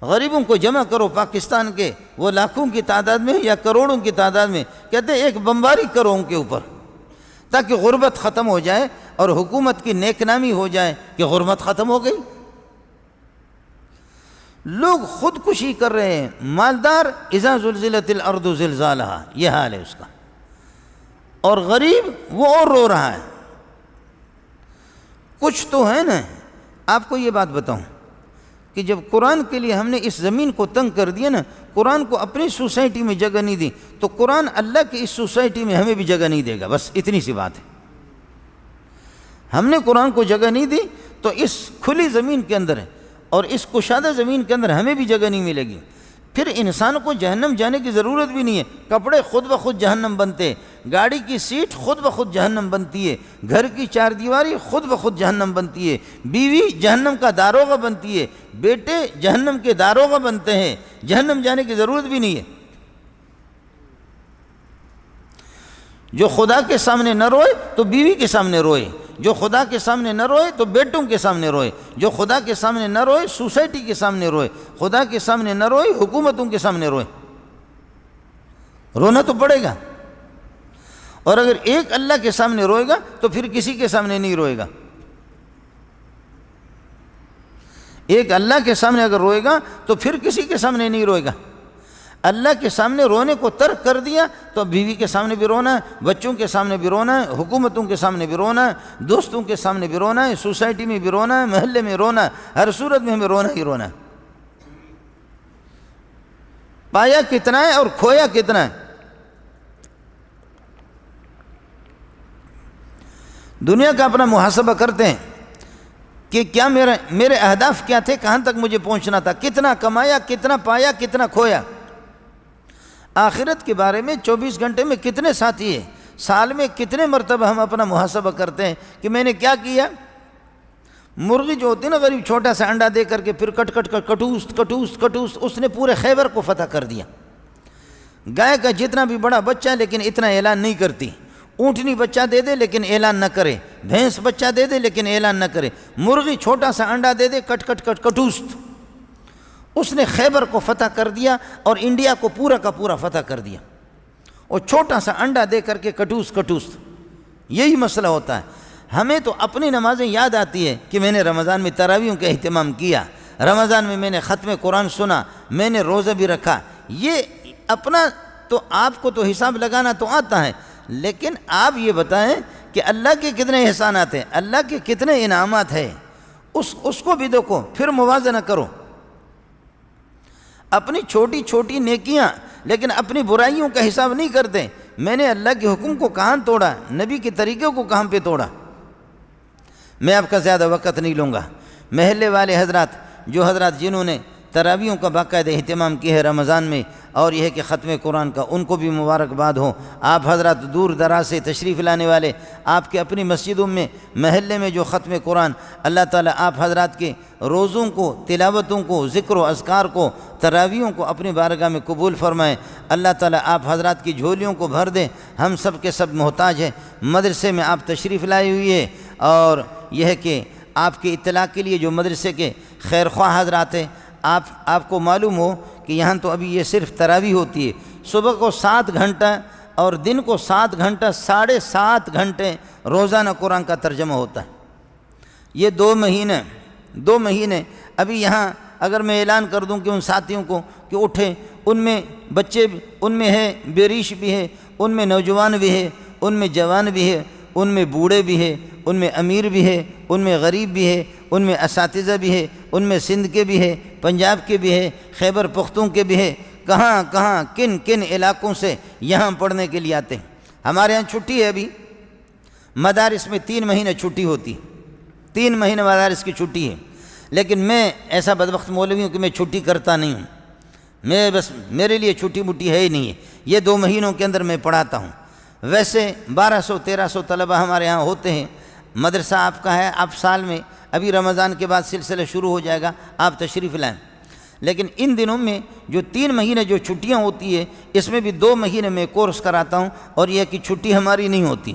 غریبوں کو جمع کرو پاکستان کے، وہ لاکھوں کی تعداد میں یا کروڑوں کی تعداد میں، کہتے ہیں ایک بمباری کرو ان کے اوپر تاکہ غربت ختم ہو جائے اور حکومت کی نیک نامی ہو جائے کہ غربت ختم ہو گئی۔ لوگ خودکشی کر رہے ہیں، مالدار اذا زلزلت الارض زلزالہا، یہ حال ہے اس کا، اور غریب وہ اور رو رہا ہے۔ کچھ تو ہے نا، آپ کو یہ بات بتاؤں کہ جب قرآن کے لیے ہم نے اس زمین کو تنگ کر دیا نا، قرآن کو اپنی سوسائٹی میں جگہ نہیں دی، تو قرآن اللہ کی اس سوسائٹی میں ہمیں بھی جگہ نہیں دے گا، بس اتنی سی بات ہے۔ ہم نے قرآن کو جگہ نہیں دی تو اس کھلی زمین کے اندر ہے، اور اس کشادہ زمین کے اندر ہمیں بھی جگہ نہیں ملے گی۔ پھر انسان کو جہنم جانے کی ضرورت بھی نہیں ہے، کپڑے خود بخود جہنم بنتے، گاڑی کی سیٹ خود بخود جہنم بنتی ہے، گھر کی چار دیواری خود بخود جہنم بنتی ہے، بیوی جہنم کا داروغہ بنتی ہے، بیٹے جہنم کے داروغہ بنتے ہیں، جہنم جانے کی ضرورت بھی نہیں ہے۔ جو خدا کے سامنے نہ روئے تو بیوی کے سامنے روئے، جو خدا کے سامنے نہ روئے تو بیٹوں کے سامنے روئے، جو خدا کے سامنے نہ روئے سوسائٹی کے سامنے روئے، خدا کے سامنے نہ روئے حکومتوں کے سامنے روئے۔ رونا تو پڑے گا، اور اگر ایک اللہ کے سامنے روئے گا تو پھر کسی کے سامنے نہیں روئے گا۔ ایک اللہ کے سامنے اگر روئے گا تو پھر کسی کے سامنے نہیں روئے گا۔ اللہ کے سامنے رونے کو ترک کر دیا تو بیوی کے سامنے بھی رونا ہے، بچوں کے سامنے بھی رونا ہے، حکومتوں کے سامنے بھی رونا ہے، دوستوں کے سامنے بھی رونا ہے، سوسائٹی میں بھی رونا ہے، محلے میں رونا ہے، ہر صورت میں ہمیں رونا ہی رونا ہے۔ پایا کتنا ہے اور کھویا کتنا ہے۔ دنیا کا اپنا محاسبہ کرتے ہیں کہ کیا میرے اہداف کیا تھے، کہاں تک مجھے پہنچنا تھا، کتنا کمایا، کتنا پایا، کتنا کھویا۔ آخرت کے بارے میں 24 گھنٹے میں کتنے ساتھی ہیں، سال میں کتنے مرتبہ ہم اپنا محاسبہ کرتے ہیں کہ میں نے کیا کیا۔ مرغی جو ہوتی ہے نا غریب، چھوٹا سا انڈا دے کر کے پھر کٹوس اس نے پورے خیبر کو فتح کر دیا۔ گائے کا جتنا بھی بڑا بچہ لیکن اتنا اعلان نہیں کرتی، اونٹنی بچہ دے دے لیکن اعلان نہ کرے، بھینس بچہ دے دے لیکن اعلان نہ کرے، مرغی چھوٹا سا انڈا دے دے کٹوست، اس نے خیبر کو فتح کر دیا اور انڈیا کو پورا کا پورا فتح کر دیا، اور چھوٹا سا انڈا دے کر کے کٹوس۔ یہی مسئلہ ہوتا ہے۔ ہمیں تو اپنی نمازیں یاد آتی ہے کہ میں نے رمضان میں تراویحوں کا اہتمام کیا، رمضان میں نے ختم قرآن سنا، میں نے روزہ بھی رکھا۔ یہ اپنا تو آپ کو تو حساب لگانا تو آتا ہے، لیکن آپ یہ بتائیں کہ اللہ کے کتنے احسانات ہیں، اللہ کے کتنے انعامات ہیں، اس کو بھی دیکھو، پھر موازنہ کرو۔ اپنی چھوٹی چھوٹی نیکیاں لیکن اپنی برائیوں کا حساب نہیں کرتے۔ میں نے اللہ کے حکم کو کہاں توڑا، نبی کے طریقے کو کہاں پہ توڑا۔ میں آپ کا زیادہ وقت نہیں لوں گا۔ محلے والے حضرات، جو حضرات جنہوں نے تراویحوں کا باقاعدہ اہتمام کیا ہے رمضان میں، اور یہ ہے کہ ختم قرآن کا، ان کو بھی مبارکباد ہو۔ آپ حضرات دور دراز سے تشریف لانے والے، آپ کے اپنی مسجدوں میں، محلے میں جو ختم قرآن، اللہ تعالیٰ آپ حضرات کے روزوں کو، تلاوتوں کو، ذکر و اذکار کو، تراویحوں کو اپنی بارگاہ میں قبول فرمائیں۔ اللہ تعالیٰ آپ حضرات کی جھولیوں کو بھر دیں۔ ہم سب کے سب محتاج ہیں۔ مدرسے میں آپ تشریف لائے ہوئی ہے، اور یہ ہے کہ آپ کے اطلاع کے لیے جو مدرسے کے خیر خواہ حضرات ہیں، آپ کو معلوم ہو کہ یہاں تو ابھی یہ صرف تراویح ہوتی ہے، صبح کو 7 گھنٹہ اور دن کو 7 گھنٹہ، 7.5 گھنٹے روزانہ قرآن کا ترجمہ ہوتا ہے۔ یہ 2 مہینے ابھی یہاں اگر میں اعلان کر دوں کہ ان ساتھیوں کو کہ اٹھیں، ان میں بچے ان میں ہے، بیریش بھی ہے، ان میں نوجوان بھی ہے، ان میں جوان بھی ہے، ان میں بوڑھے بھی ہے، ان میں امیر بھی ہے، ان میں غریب بھی ہے، ان میں اساتذہ بھی ہے، ان میں سندھ کے بھی ہے، پنجاب کے بھی ہے، خیبر پختون کے بھی ہے، کہاں کن علاقوں سے یہاں پڑھنے کے لیے آتے ہیں۔ ہمارے یہاں چھٹی ہے، ابھی مدارس میں 3 مہینے چھٹی ہوتی، 3 مہینے مدارس کی چھٹی ہے، لیکن میں ایسا بدبخت مولوی ہوں کہ میں چھٹی کرتا نہیں ہوں، میرے لیے چھٹی مٹی ہے ہی نہیں ہے، یہ 2 مہینوں کے اندر میں پڑھاتا ہوں۔ ویسے 1200-1300 طلبہ ہمارے ہاں ہوتے ہیں، مدرسہ آپ کا ہے، آپ سال میں ابھی رمضان کے بعد سلسلہ شروع ہو جائے گا، آپ تشریف لائیں، لیکن ان دنوں میں جو 3 مہینے جو چھٹیاں ہوتی ہے، اس میں بھی 2 مہینے میں کورس کراتا ہوں، اور یہ کہ چھٹی ہماری نہیں ہوتی۔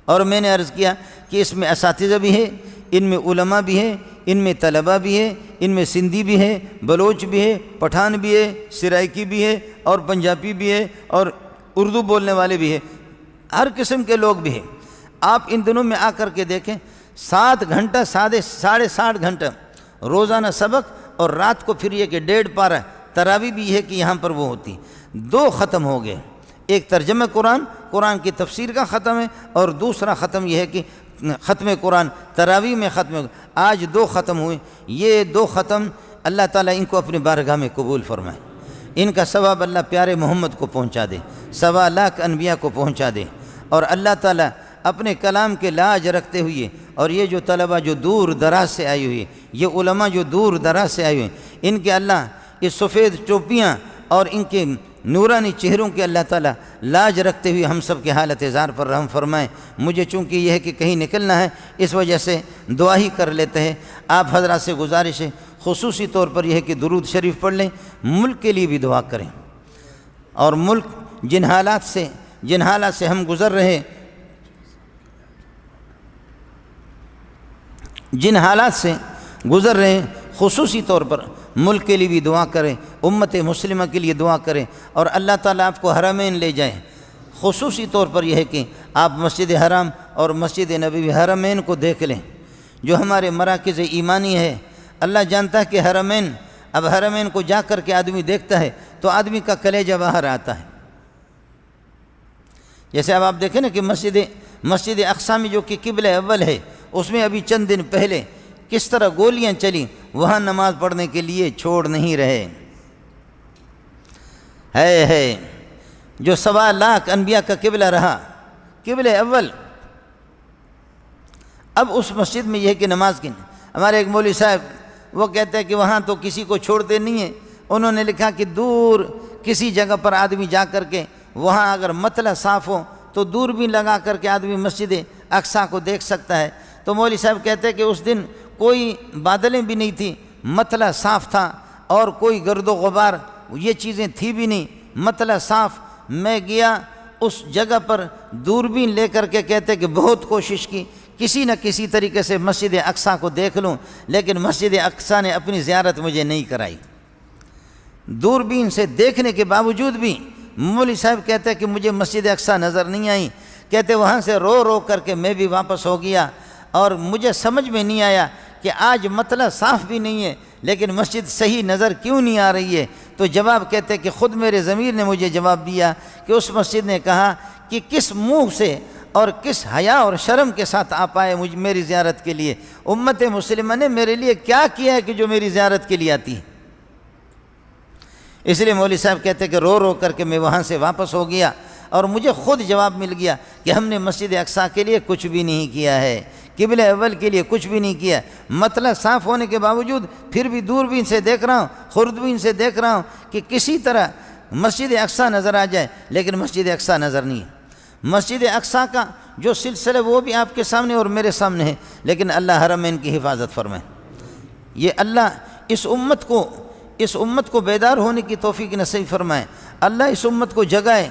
اور میں نے عرض کیا کہ اس میں اساتذہ بھی ہے، ان میں علماء بھی ہے، ان میں طلبہ بھی ہے، ان میں سندھی بھی ہے، بلوچ بھی ہے، پٹھان بھی ہے، سرائکی بھی ہے، اور پنجابی بھی ہے، اور اردو بولنے والے بھی ہے، ہر قسم کے لوگ بھی ہیں۔ آپ ان دنوں میں آ کر کے دیکھیں، 7 گھنٹہ 7.5 گھنٹہ روزانہ سبق، اور رات کو پھر یہ کہ 1.5 پارہ تراویح بھی ہے کہ یہاں پر وہ ہوتی۔ 2 ختم ہو گئے، ایک ترجمہ قرآن کی تفسیر کا ختم ہے، اور دوسرا ختم یہ ہے کہ ختم قرآن تراویح میں ختم ہو گئے۔ آج 2 ختم ہوئے، یہ 2 ختم اللہ تعالیٰ ان کو اپنی بارگاہ میں قبول فرمائے، ان کا ثواب اللہ پیارے محمد کو پہنچا دے، 1.25 لاکھ انبیاء کو پہنچا دے، اور اللہ تعالیٰ اپنے کلام کے لاج رکھتے ہوئے، اور یہ جو طلبہ جو دور دراز سے آئی ہوئی، یہ علماء جو دور دراز سے آئے ہوئے، ان کے اللہ اس سفید ٹوپیاں اور ان کے نورانی چہروں کے اللہ تعالیٰ لاج رکھتے ہوئے ہم سب کے حالت زار پر رحم فرمائیں۔ مجھے چونکہ یہ ہے کہ کہیں نکلنا ہے، اس وجہ سے دعا ہی کر لیتے ہیں۔ آپ حضرات سے گزارش ہے، خصوصی طور پر یہ ہے کہ درود شریف پڑھ لیں، ملک کے لیے بھی دعا کریں، اور ملک جن حالات سے ہم گزر رہے ہیں، خصوصی طور پر ملک کے لیے بھی دعا کریں، امت مسلمہ کے لیے دعا کریں، اور اللہ تعالیٰ آپ کو حرمین لے جائیں۔ خصوصی طور پر یہ ہے کہ آپ مسجد حرام اور مسجد نبوی حرمین کو دیکھ لیں، جو ہمارے مراکز ایمانی ہے۔ اللہ جانتا ہے کہ حرمین کو جا کر کے آدمی دیکھتا ہے تو آدمی کا کلیجہ باہر آتا ہے۔ جیسے اب آپ دیکھیں نا کہ مسجد اقصی میں جو کہ قبلہ اول ہے، اس میں ابھی چند دن پہلے کس طرح گولیاں چلیں، وہاں نماز پڑھنے کے لیے چھوڑ نہیں رہے ہے جو 1.25 لاکھ انبیاء کا قبلہ رہا، قبلہ اول۔ اب اس مسجد میں یہ ہے کہ نماز کی، ہمارے ایک مولوی صاحب وہ کہتے ہیں کہ وہاں تو کسی کو چھوڑتے نہیں ہیں، انہوں نے لکھا کہ دور کسی جگہ پر آدمی جا کر کے وہاں اگر مطلع صاف ہو تو دوربین لگا کر کے آدمی مسجد اقصی کو دیکھ سکتا ہے۔ تو مولوی صاحب کہتے ہیں کہ اس دن کوئی بادلیں بھی نہیں تھیں، مطلع صاف تھا، اور کوئی گرد و غبار یہ چیزیں تھی بھی نہیں، مطلع صاف۔ میں گیا اس جگہ پر دوربین لے کر کے، کہتے کہ بہت کوشش کی کسی نہ کسی طریقے سے مسجد اقصی کو دیکھ لوں، لیکن مسجد اقصی نے اپنی زیارت مجھے نہیں کرائی۔ دوربین سے دیکھنے کے باوجود بھی مولوی صاحب کہتے ہیں کہ مجھے مسجد اقصی نظر نہیں آئی۔ کہتے وہاں سے رو کر کے میں بھی واپس ہو گیا، اور مجھے سمجھ میں نہیں آیا کہ آج مطلع صاف بھی نہیں ہے لیکن مسجد صحیح نظر کیوں نہیں آ رہی ہے۔ تو جواب کہتے کہ خود میرے ضمیر نے مجھے جواب دیا کہ اس مسجد نے کہا کہ کس منہ سے اور کس حیا اور شرم کے ساتھ آپ آئے میری زیارت کے لیے، امت مسلمہ نے میرے لیے کیا کیا ہے کہ جو میری زیارت کے لیے آتی ہے۔ اس لیے مولوی صاحب کہتے کہ رو کر کے میں وہاں سے واپس ہو گیا، اور مجھے خود جواب مل گیا کہ ہم نے مسجد اقصی کے لیے کچھ بھی نہیں کیا ہے، قبلہ اول کے لیے کچھ بھی نہیں کیا۔ مطلع صاف ہونے کے باوجود پھر بھی دوربین سے دیکھ رہا ہوں، خوردبین سے دیکھ رہا ہوں کہ کسی طرح مسجد اقصی نظر آ جائے، لیکن مسجد اقصی نظر نہیں ہے۔ مسجد اقصی کا جو سلسلہ وہ بھی آپ کے سامنے اور میرے سامنے ہے، لیکن اللہ حرمین کی حفاظت فرمائے۔ یہ اللہ اس امت کو بیدار ہونے کی توفیق نصیب فرمائے، اللہ اس امت کو جگائے،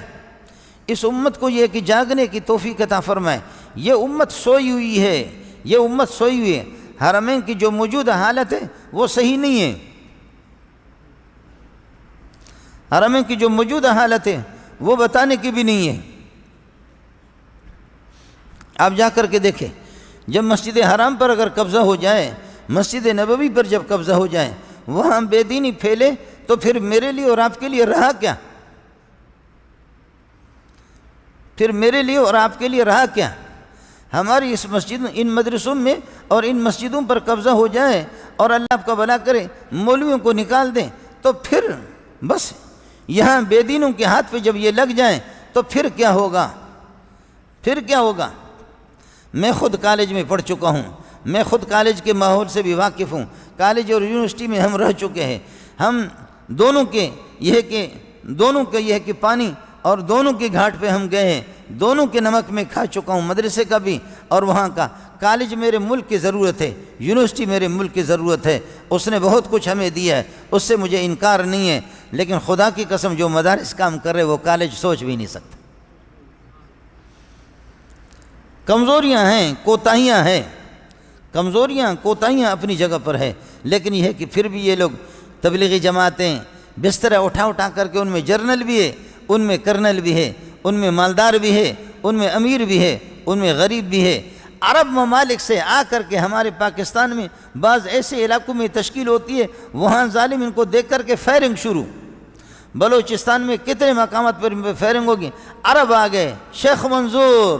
اس امت کو یہ کہ جاگنے کی توفیق عطا فرمائے۔ یہ امت سوئی ہوئی ہے، حرمین کی جو موجودہ حالت ہے وہ صحیح نہیں ہے۔ حرمین کی جو موجودہ حالت ہے وہ بتانے کی بھی نہیں ہے۔ آپ جا کر کے دیکھیں، جب مسجد حرام پر اگر قبضہ ہو جائے، مسجد نبوی پر جب قبضہ ہو جائے، وہاں بے دینی پھیلے، تو پھر میرے لیے اور آپ کے لیے رہا کیا؟ پھر میرے لیے اور آپ کے لیے رہا کیا؟ ہماری اس مسجد، ان مدرسوں میں اور ان مسجدوں پر قبضہ ہو جائے اور اللہ آپ کا بھلا کرے مولویوں کو نکال دیں، تو پھر بس یہاں بے دینوں کے ہاتھ پہ جب یہ لگ جائیں تو پھر کیا ہوگا؟ پھر کیا ہوگا؟ میں خود کالج میں پڑھ چکا ہوں، میں خود کالج کے ماحول سے بھی واقف ہوں، کالج اور یونیورسٹی میں ہم رہ چکے ہیں، ہم دونوں کے یہ ہے کہ پانی اور دونوں کے گھاٹ پہ ہم گئے ہیں، دونوں کے نمک میں کھا چکا ہوں، مدرسے کا بھی اور وہاں کا۔ کالج میرے ملک کی ضرورت ہے، یونیورسٹی میرے ملک کی ضرورت ہے، اس نے بہت کچھ ہمیں دیا ہے، اس سے مجھے انکار نہیں ہے، لیکن خدا کی قسم جو مدارس کام کر رہے وہ کالج سوچ بھی نہیں سکتا۔ کمزوریاں ہیں، کوتاہیاں ہیں، کمزوریاں کوتاہیاں اپنی جگہ پر ہے، لیکن یہ ہے کہ پھر بھی یہ لوگ تبلیغی جماعتیں بستر اٹھا کر کے ان میں جرنل بھی ہے، ان میں کرنل بھی ہے، ان میں مالدار بھی ہے، ان میں امیر بھی ہے، ان میں غریب بھی ہے۔ عرب ممالک سے آ کر کے ہمارے پاکستان میں بعض ایسے علاقوں میں تشکیل ہوتی ہے، وہاں ظالم ان کو دیکھ کر کے فائرنگ شروع۔ بلوچستان میں کتنے مقامات پر فائرنگ ہوگی، عرب آ گئے، شیخ منظور،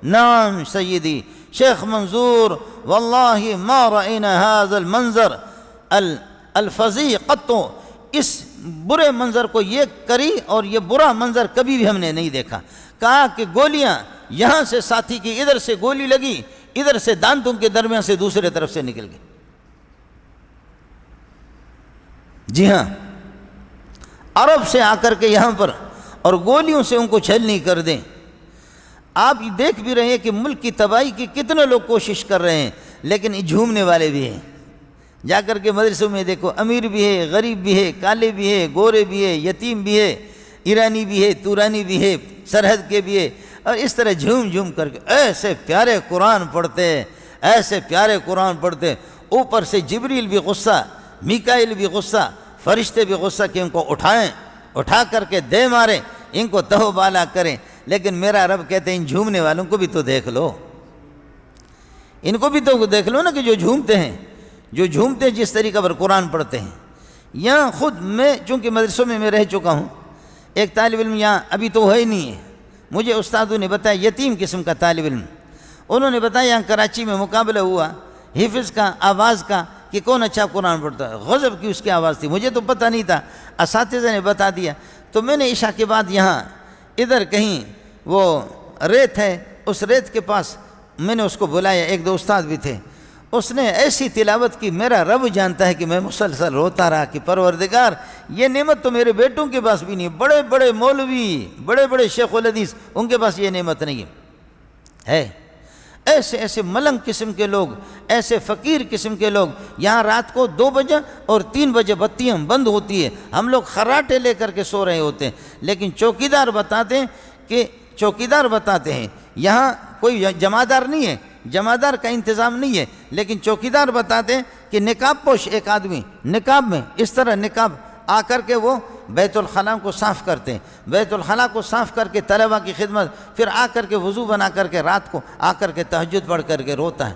نعم سیدی شیخ منظور، واللہ ما رأینا هذا المنظر الفظیع قط، اس برے منظر کو، یہ کری اور یہ برا منظر کبھی بھی ہم نے نہیں دیکھا۔ کہا کہ گولیاں یہاں سے ساتھی کی ادھر سے گولی لگی، ادھر سے دانتوں کے درمیان سے دوسرے طرف سے نکل گئی۔ جی ہاں، عرب سے آ کر کے یہاں پر اور گولیوں سے ان کو چھلنی کر دیں۔ آپ دیکھ بھی رہے ہیں کہ ملک کی تباہی کی کتنے لوگ کوشش کر رہے ہیں، لیکن جھومنے والے بھی ہیں۔ جا کر کے مدرسوں میں دیکھو، امیر بھی ہے، غریب بھی ہے، کالے بھی ہے، گورے بھی ہے، یتیم بھی ہے، ایرانی بھی ہے، تورانی بھی ہے، سرحد کے بھی ہے، اور اس طرح جھوم کر کے ایسے پیارے قرآن پڑھتے، ایسے پیارے قرآن پڑھتے۔ اوپر سے جبریل بھی غصہ، میکائیل بھی غصہ، فرشتے بھی غصہ کہ ان کو اٹھا کر کے دے مارے، ان کو تہو بالا کریں۔ لیکن میرا رب کہتے ہیں ان جھومنے والوں کو بھی تو دیکھ لو، ان کو بھی تو دیکھ لو نا، کہ جو جھومتے ہیں جس طریقہ پر قرآن پڑھتے ہیں۔ یہاں خود میں چونکہ مدرسوں میں رہ چکا ہوں، ایک طالب علم یہاں ابھی تو ہے ہی نہیں ہے، مجھے استادوں نے بتایا، یتیم قسم کا طالب علم، انہوں نے بتایا یہاں کراچی میں مقابلہ ہوا حفظ کا، آواز کا، کہ کون اچھا قرآن پڑھتا ہے۔ غضب کی اس کی آواز تھی، مجھے تو پتہ نہیں تھا، اساتذہ نے بتا دیا۔ تو میں نے عشاء کے بعد یہاں ادھر کہیں وہ ریت ہے، اس ریت کے پاس میں نے اس کو بلایا، ایک دو استاد بھی تھے، اس نے ایسی تلاوت کی، میرا رب جانتا ہے کہ میں مسلسل روتا رہا کہ پروردگار یہ نعمت تو میرے بیٹوں کے پاس بھی نہیں، بڑے بڑے مولوی، بڑے بڑے شیخ الحدیث، ان کے پاس یہ نعمت نہیں ہے۔ ایسے ملنگ قسم کے لوگ، ایسے فقیر قسم کے لوگ، یہاں رات کو 2 بجے اور 3 بجے بتیاں بند ہوتی ہے، ہم لوگ خراٹے لے کر کے سو رہے ہوتے ہیں، لیکن چوکیدار بتاتے ہیں یہاں کوئی جمعدار نہیں ہے، جمعدار کا انتظام نہیں ہے، لیکن چوکیدار بتاتے ہیں کہ نقاب پوش ایک آدمی نقاب میں اس طرح نقاب آ کر کے وہ بیت الخلاء کو صاف کرتے ہیں، بیت الخلاء کو صاف کر کے طلبہ کی خدمت، پھر آ کر کے وضو بنا کر کے رات کو آ کر کے تہجد پڑھ کر کے روتا ہے۔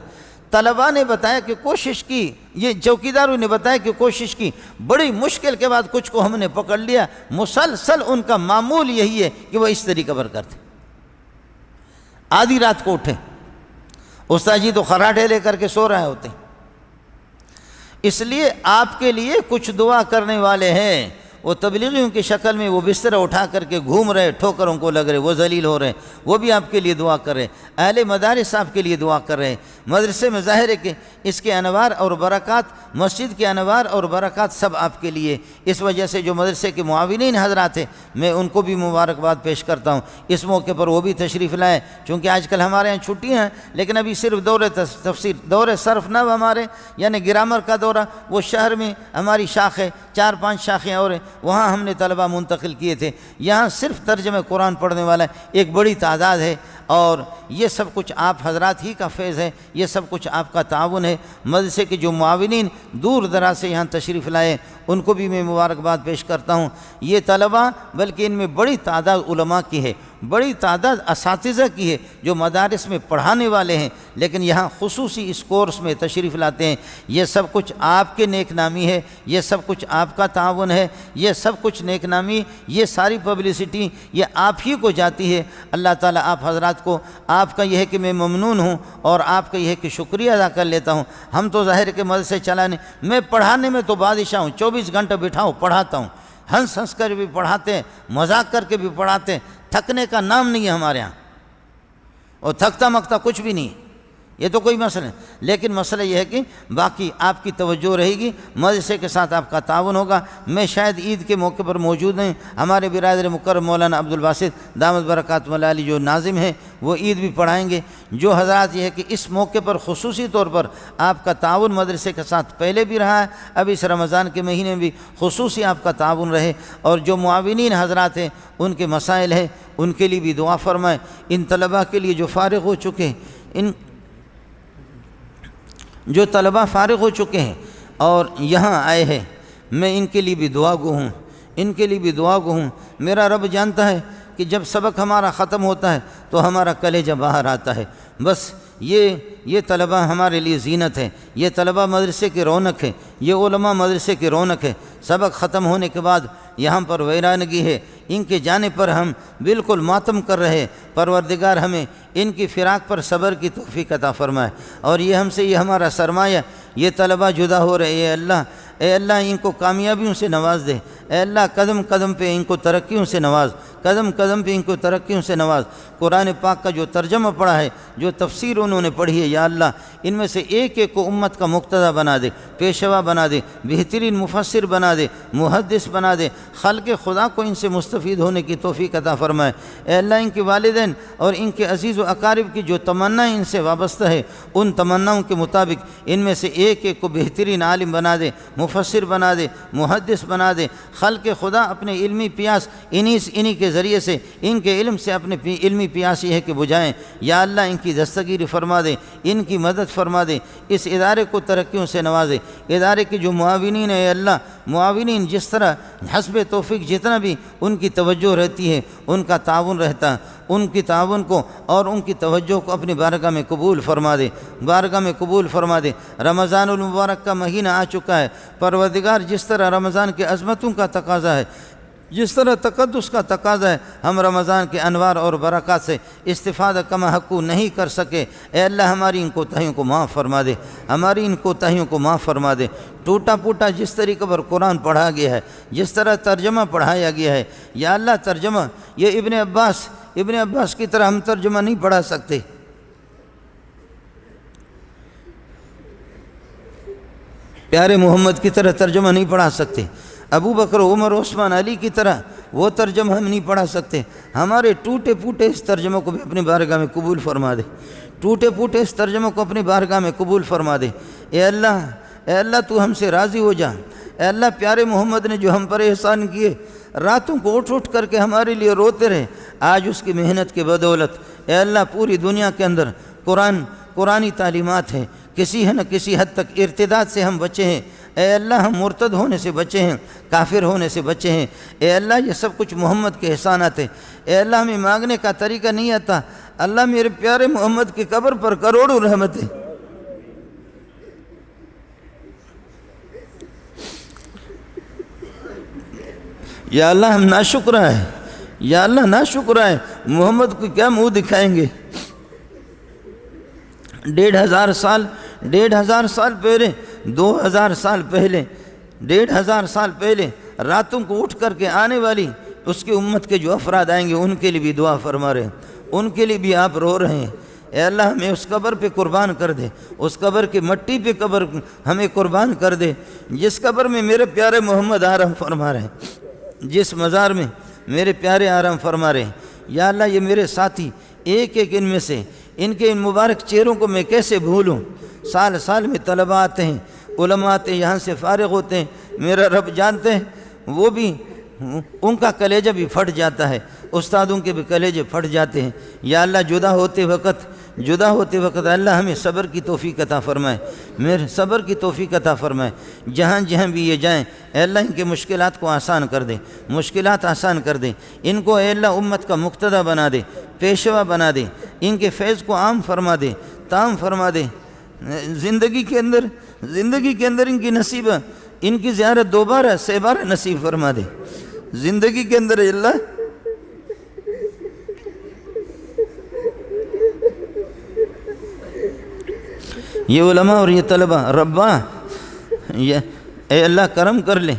طلباء نے بتایا کہ کوشش کی، یہ چوکیداروں نے بتایا کہ کوشش کی، بڑی مشکل کے بعد کچھ کو ہم نے پکڑ لیا، مسلسل ان کا معمول یہی ہے کہ وہ اس طریقہ پر کرتے، آدھی رات کو اٹھے، استاد جی تو خراٹے لے کر کے سو رہے ہوتے۔ اس لیے آپ کے لیے کچھ دعا کرنے والے ہیں، وہ تبلیغیوں کی شکل میں وہ بستر اٹھا کر کے گھوم رہے، ٹھوکروں کو لگ رہے، وہ ذلیل ہو رہے، وہ بھی آپ کے لیے دعا کر رہے، اہل مدارس آپ کے لیے دعا کر رہے ہیں۔ مدرسے میں ظاہر ہے کہ اس کے انوار اور برکات، مسجد کے انوار اور برکات سب آپ کے لیے، اس وجہ سے جو مدرسے کے معاونین حضرات ہیں میں ان کو بھی مبارکباد پیش کرتا ہوں۔ اس موقع پر وہ بھی تشریف لائے، چونکہ آج کل ہمارے یہاں چھٹیاں ہیں، لیکن ابھی صرف دور تفسیر، دور صرف نہ ہمارے یعنی گرامر کا دورہ، وہ شہر میں ہماری شاخ ہے، 4-5 شاخیں اور ہیں، وہاں ہم نے طلبہ منتقل کیے تھے۔ یہاں صرف ترجمہ قرآن پڑھنے والا ایک بڑی تعداد ہے۔ اور یہ سب کچھ آپ حضرات ہی کا فیض ہے، یہ سب کچھ آپ کا تعاون ہے۔ مدرسے کے جو معاونین دور دراز سے یہاں تشریف لائے ان کو بھی میں مبارکباد پیش کرتا ہوں۔ یہ طلبہ بلکہ ان میں بڑی تعداد علماء کی ہے، بڑی تعداد اساتذہ کی ہے جو مدارس میں پڑھانے والے ہیں، لیکن یہاں خصوصی اس کورس میں تشریف لاتے ہیں۔ یہ سب کچھ آپ کے نیک نامی ہے، یہ سب کچھ آپ کا تعاون ہے، یہ سب کچھ نیک نامی، یہ ساری پبلسٹی یہ آپ ہی کو جاتی ہے۔ اللہ تعالیٰ آپ حضرات کو، آپ کا یہ ہے کہ میں ممنون ہوں اور آپ کا یہ ہے کہ شکریہ ادا کر لیتا ہوں۔ ہم تو ظاہر کے مدرسے چلانے، میں پڑھانے میں تو بادشاہ ہوں، 24 گھنٹے بٹھاؤ پڑھاتا ہوں، ہنس ہنس کر بھی پڑھاتے ہیں، مذاق کر کے بھی پڑھاتے ہیں، تھکنے کا نام نہیں ہے ہمارے ہاں، اور تھکتا مکتا کچھ بھی نہیں، یہ تو کوئی مسئلہ نہیں۔ لیکن مسئلہ یہ ہے کہ باقی آپ کی توجہ رہے گی، مدرسے کے ساتھ آپ کا تعاون ہوگا۔ میں شاید عید کے موقع پر موجود نہیں، ہمارے برادر مکرم مولانا عبدالباسط دامت برکاتہ علی جو ناظم ہیں وہ عید بھی پڑھائیں گے۔ جو حضرات یہ ہے کہ اس موقع پر خصوصی طور پر آپ کا تعاون مدرسے کے ساتھ پہلے بھی رہا ہے، اب اس رمضان کے مہینے میں بھی خصوصی آپ کا تعاون رہے، اور جو معاونین حضرات ہیں ان کے مسائل ہیں ان کے لیے بھی دعا فرمائیں۔ ان طلباء کے لیے جو فارغ ہو چکے ہیں، جو طلباء فارغ ہو چکے ہیں اور یہاں آئے ہیں، میں ان کے لیے بھی دعا گو ہوں، ان کے لیے بھی دعا گو ہوں۔ میرا رب جانتا ہے کہ جب سبق ہمارا ختم ہوتا ہے تو ہمارا کلیجہ باہر آتا ہے۔ بس یہ طلباء ہمارے لیے زینت ہے، یہ طلباء مدرسے کی رونق ہے، یہ علماء مدرسے کی رونق ہے۔ سبق ختم ہونے کے بعد یہاں پر ویرانگی ہے، ان کے جانے پر ہم بالکل ماتم کر رہے۔ پروردگار ہمیں ان کی فراق پر صبر کی توفیق عطا فرمائے، اور یہ ہم سے یہ ہمارا سرمایہ، یہ طلباء جدا ہو رہے ہیں، اے اللہ ان کو کامیابیوں سے نواز دے، اے اللہ قدم قدم پہ ان کو ترقیوں سے نواز، قدم قدم پہ ان کو ترقیوں سے نواز۔ قرآن پاک کا جو ترجمہ پڑھا ہے، جو تفسیر انہوں نے پڑھی ہے، یا اللہ ان میں سے ایک ایک کو امت کا مقتدی بنا دے، پیشوا بنا دے، بہترین مفسر بنا دے، محدث بنا دے، خلق خدا کو ان سے مستفید ہونے کی توفیق عطا فرمائے۔ اے اللہ ان کے والدین اور ان کے عزیز و اقارب کی جو تمنا ان سے وابستہ ہے، ان تمناؤں کے مطابق ان میں سے ایک ایک کو بہترین عالم بنا دے، مفسر بنا دے، محدث بنا دے۔ خلق خدا اپنے علمی پیاس انہی کے ذریعے سے، ان کے علم سے اپنے علمی پیاس یہ ہے کہ بجھائیں۔ یا اللہ ان کی دستگیری فرما دے، ان کی مدد فرما دے، اس ادارے کو ترقیوں سے نوازے۔ ادارے کے جو معاونین ہیں، اے اللہ معاونین جس طرح حسب توفیق جتنا بھی ان کی توجہ رہتی ہے، ان کا تعاون رہتا ہے، ان کی تعاون کو اور ان کی توجہ کو اپنی بارگاہ میں قبول فرما دے، بارگاہ میں قبول فرما دے۔ رمضان المبارک کا مہینہ آ چکا ہے، پروردگار جس طرح رمضان کے عظمتوں کا تقاضا ہے، جس طرح تقدس کا تقاضا ہے، ہم رمضان کے انوار اور برکات سے استفادہ کما حقو نہیں کر سکے۔ اے اللہ ہماری ان کوتاہیوں کو معاف فرما دے، ہماری ان کوتاہیوں کو معاف فرما دے۔ ٹوٹا پوٹا جس طریقے پر قرآن پڑھا گیا ہے، جس طرح ترجمہ پڑھایا گیا ہے، یا اللہ ترجمہ یہ ابن عباس کی طرح ہم ترجمہ نہیں پڑھا سکتے، پیارے محمد کی طرح ترجمہ نہیں پڑھا سکتے، ابو بکر عمر عثمان علی کی طرح وہ ترجمہ ہم نہیں پڑھا سکتے۔ ہمارے ٹوٹے پوٹے اس ترجمہ کو بھی اپنی بارگاہ میں قبول فرما دے، ٹوٹے پوٹے اس ترجمہ کو اپنی بارگاہ میں قبول فرما دے۔ اے اللہ تو ہم سے راضی ہو جا۔ اے اللہ پیارے محمد نے جو ہم پر احسان کیے، راتوں کو اٹھ کر کے ہمارے لیے روتے رہے، آج اس کی محنت کے بدولت اے اللہ پوری دنیا کے اندر قرآنی تعلیمات ہیں، کسی ہے نہ کسی حد تک ارتداد سے ہم بچے ہیں۔ اے اللہ ہم مرتد ہونے سے بچے ہیں، کافر ہونے سے بچے ہیں۔ اے اللہ یہ سب کچھ محمد کے احسانات ہیں۔ اے اللہ ہمیں مانگنے کا طریقہ نہیں آتا، اللہ میرے پیارے محمد کی قبر پر کروڑوں رحمتیں۔ یا اللہ ہم ناشکرہ ہیں، یا اللہ ناشکرہ ہیں، محمد کو کیا منہ دکھائیں گے؟ 1500 سال پہلے، 2000 سال پہلے، 1500 سال پہلے راتوں کو اٹھ کر کے آنے والی اس کی امت کے جو افراد آئیں گے ان کے لیے بھی دعا فرما رہے ہیں، ان کے لیے بھی آپ رو رہے ہیں۔ اے اللہ ہمیں اس قبر پہ قربان کر دے، اس قبر کی مٹی پہ قبر ہمیں قربان کر دے جس قبر میں میرے پیارے محمد آرام فرما رہے ہیں، جس مزار میں میرے پیارے آرام فرما رہے ہیں۔ یا اللہ یہ میرے ساتھی ایک ایک ان میں سے، ان کے ان مبارک چہروں کو میں کیسے بھولوں؟ سال سال میں طلباء آتے ہیں، علماء آتے ہیں، یہاں سے فارغ ہوتے ہیں، میرا رب جانتے ہیں وہ بھی ان کا کلیجہ بھی پھٹ جاتا ہے، استادوں کے بھی کلیجے پھٹ جاتے ہیں۔ یا اللہ جدا ہوتے وقت اللہ ہمیں صبر کی توفیق عطا فرمائے، میرے صبر کی توفیق عطا فرمائے۔ جہاں جہاں بھی یہ جائیں اے اللہ ان کے مشکلات کو آسان کر دے، مشکلات آسان کر دے، ان کو اے اللہ امت کا مقتدی بنا دے، پیشوا بنا دے، ان کے فیض کو عام فرما دے، تام فرما دے۔ زندگی کے اندر ان کی نصیب، ان کی زیارت 2 بار 3 بار نصیب فرما دے زندگی کے اندر اے اللہ۔ یہ علماء اور یہ طلبہ ربا اے اللہ کرم کر لے،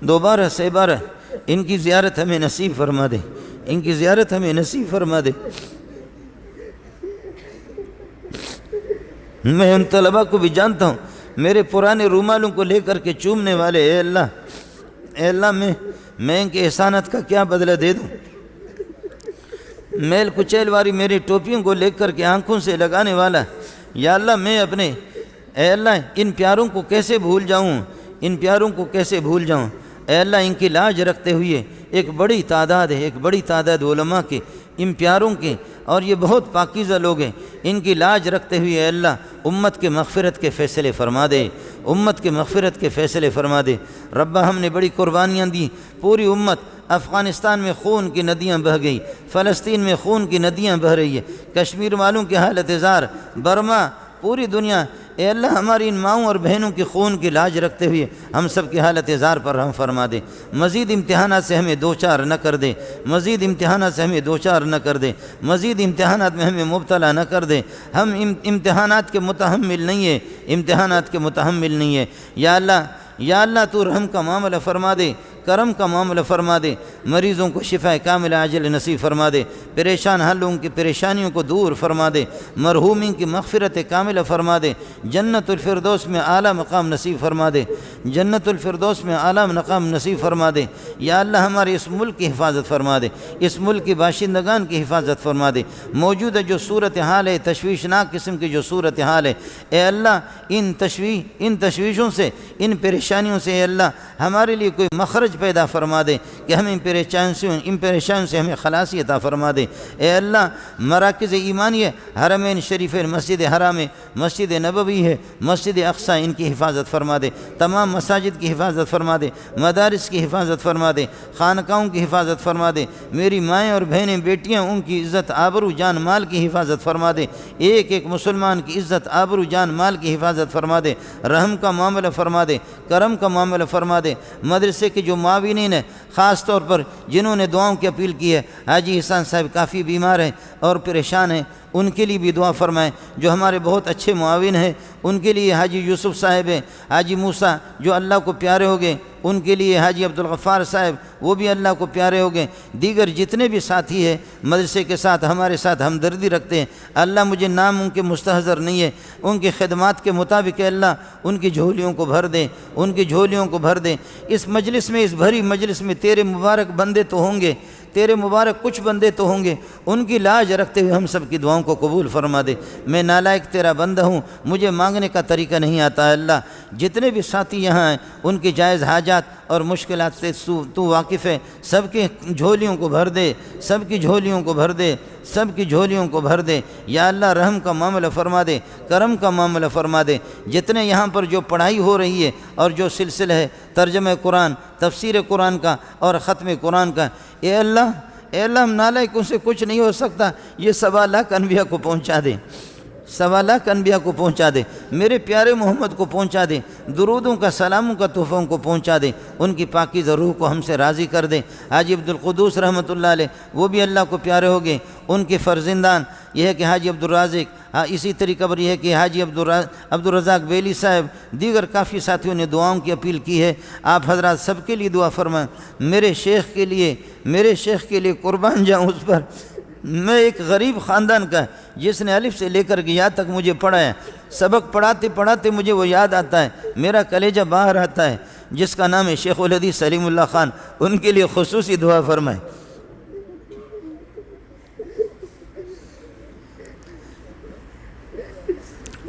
2 بار 3 بار ان کی زیارت ہمیں نصیب فرما دے، ان کی زیارت ہمیں نصیب فرما دے۔ میں ان طلبہ کو بھی جانتا ہوں، میرے پرانے رومالوں کو لے کر کے چومنے والے، اے اللہ میں ان کے احسانات کا کیا بدلہ دے دوں۔ میل کچیل والی میری ٹوپیوں کو لے کر کے آنکھوں سے لگانے والا، یا اللہ میں اے اللہ ان پیاروں کو کیسے بھول جاؤں، ان پیاروں کو کیسے بھول جاؤں۔ اے اللہ ان کی لاج رکھتے ہوئے ایک بڑی تعداد علماء کے، ان پیاروں کے، اور یہ بہت پاکیزہ لوگ ہیں، ان کی لاج رکھتے ہوئے اے اللہ امت کے مغفرت کے فیصلے فرما دے، امت کے مغفرت کے فیصلے فرما دے۔ ربا ہم نے بڑی قربانیاں دی، پوری امت، افغانستان میں خون کی ندیاں بہہ گئی، فلسطین میں خون کی ندیاں بہہ رہی ہے، کشمیر والوں کی حالت زار، برما، پوری دنیا، اے اللہ ہماری ان ماؤں اور بہنوں کی خون کی لاج رکھتے ہوئے ہم سب کی حالت زار پر رحم فرما دے۔ مزید امتحانات سے ہمیں دوچار نہ کر دے، مزید امتحانات سے ہمیں دوچار نہ کر دے، مزید امتحانات میں ہمیں مبتلا نہ کر دے۔ ہم امتحانات کے متحمل نہیں ہے، امتحانات کے متحمل نہیں ہے۔ یا اللہ تو رحم کا معاملہ فرما دے، کرم کا معاملہ فرما دے، مریضوں کو شفا کامل عاجل نصیب فرما دے، پریشان حالوں کی پریشانیوں کو دور فرما دے، مرحومین کی مغفرت کامل فرما دے، جنت الفردوس میں اعلیٰ مقام نصیب فرما دے، جنت الفردوس میں اعلیٰ مقام نصیب فرما دے۔ یا اللہ ہمارے اس ملک کی حفاظت فرما دے، اس ملک کی باشندگان کی حفاظت فرما دے۔ موجودہ جو صورتحال ہے، تشویشناک قسم کی جو صورتحال ہے، اے اللہ ان تشویشوں سے، ان پریشانیوں سے اے اللہ ہمارے لیے کوئی مخرج پیدا فرما دے کہ ہم ان پریشانیوں سے ہمیں خلاصی عطا فرما دے۔ اے اللہ مراکز ایمانی ہے، حرمین شریفین، مسجد حرام ہے، مسجد نبوی ہے، مسجد اقصی، ان کی حفاظت فرما دے، تمام مساجد کی حفاظت فرما دے، مدارس کی حفاظت فرما دے، خانقاہوں کی حفاظت فرما دے، میری مائیں اور بہنیں بیٹیاں ان کی عزت آبرو جان مال کی حفاظت فرما دے، ایک مسلمان کی عزت آبرو جان مال کی حفاظت فرما دے، رحم کا معاملہ فرما دے، کرم کا معاملہ فرما دے۔ مدرسے کے جو معاونین ہیں، خاص طور پر جنہوں نے دعاؤں کی اپیل کی ہے، حاجی احسان صاحب کافی بیمار ہیں اور پریشان ہیں، ان کے لیے بھی دعا فرمائیں۔ جو ہمارے بہت اچھے معاون ہیں ان کے لیے حاجی یوسف صاحب ہیں، حاجی موسیٰ جو اللہ کو پیارے ہو گئے، ان کے لیے حاجی عبدالغفار صاحب وہ بھی اللہ کو پیارے ہو گئے، دیگر جتنے بھی ساتھی ہیں مدرسے کے ساتھ ہمارے ساتھ ہمدردی رکھتے ہیں، اللہ مجھے نام ان کے مستحضر نہیں ہے، ان کی خدمات کے مطابق اللہ ان کی جھولیوں کو بھر دے، ان کی جھولیوں کو بھر دے۔ اس مجلس میں، اس بھری مجلس میں تیرے مبارک بندے تو ہوں گے، تیرے مبارک کچھ بندے تو ہوں گے، ان کی لاج رکھتے ہوئے ہم سب کی دعاؤں کو قبول فرما دے۔ میں نالائق تیرا بندہ ہوں، مجھے مانگنے کا طریقہ نہیں آتا ہے اللہ۔ جتنے بھی ساتھی یہاں ہیں ان کی جائز حاجات اور مشکلات سے تو واقف ہے، سب کی جھولیوں کو بھر دے، سب کی جھولیوں کو بھر دے، سب کی جھولیوں کو بھر دے۔ یا اللہ رحم کا معاملہ فرما دے، کرم کا معاملہ فرما دے۔ جتنے یہاں پر جو پڑھائی ہو رہی ہے اور جو سلسلہ ہے ترجمہ قرآن، تفسیر قرآن کا اور ختم قرآن کا، اے اللہ ہم نالائق ان سے کچھ نہیں ہو سکتا، یہ 1.25 لاکھ انبیاء کو پہنچا دے، 1.25 لاکھ انبیاء کو پہنچا دے، میرے پیارے محمد کو پہنچا دے، درودوں کا سلاموں کا تحفوں کو پہنچا دے، ان کی پاکیزہ روح کو ہم سے راضی کر دے۔ حاجی عبدالقدوس رحمۃ اللہ علیہ وہ بھی اللہ کو پیارے ہو گئے، ان کے فرزندان یہ ہے کہ حاجی عبدالرازق، اسی طریقہ پر یہ ہے کہ حاجی عبدالرزاق بیلی صاحب، دیگر کافی ساتھیوں نے دعاؤں کی اپیل کی ہے۔ آپ حضرات سب کے لیے دعا فرمائیں، میرے شیخ کے لیے قربان جاؤں اس پر۔ میں ایک غریب خاندان کا جس نے الف سے لے کر کے یہاں تک مجھے پڑھایا، سبق پڑھاتے پڑھاتے مجھے وہ یاد آتا ہے، میرا کلیجہ باہر آتا ہے، جس کا نام ہے شیخ الحدیث سلیم اللہ خان، ان کے لیے خصوصی دعا فرمائیں۔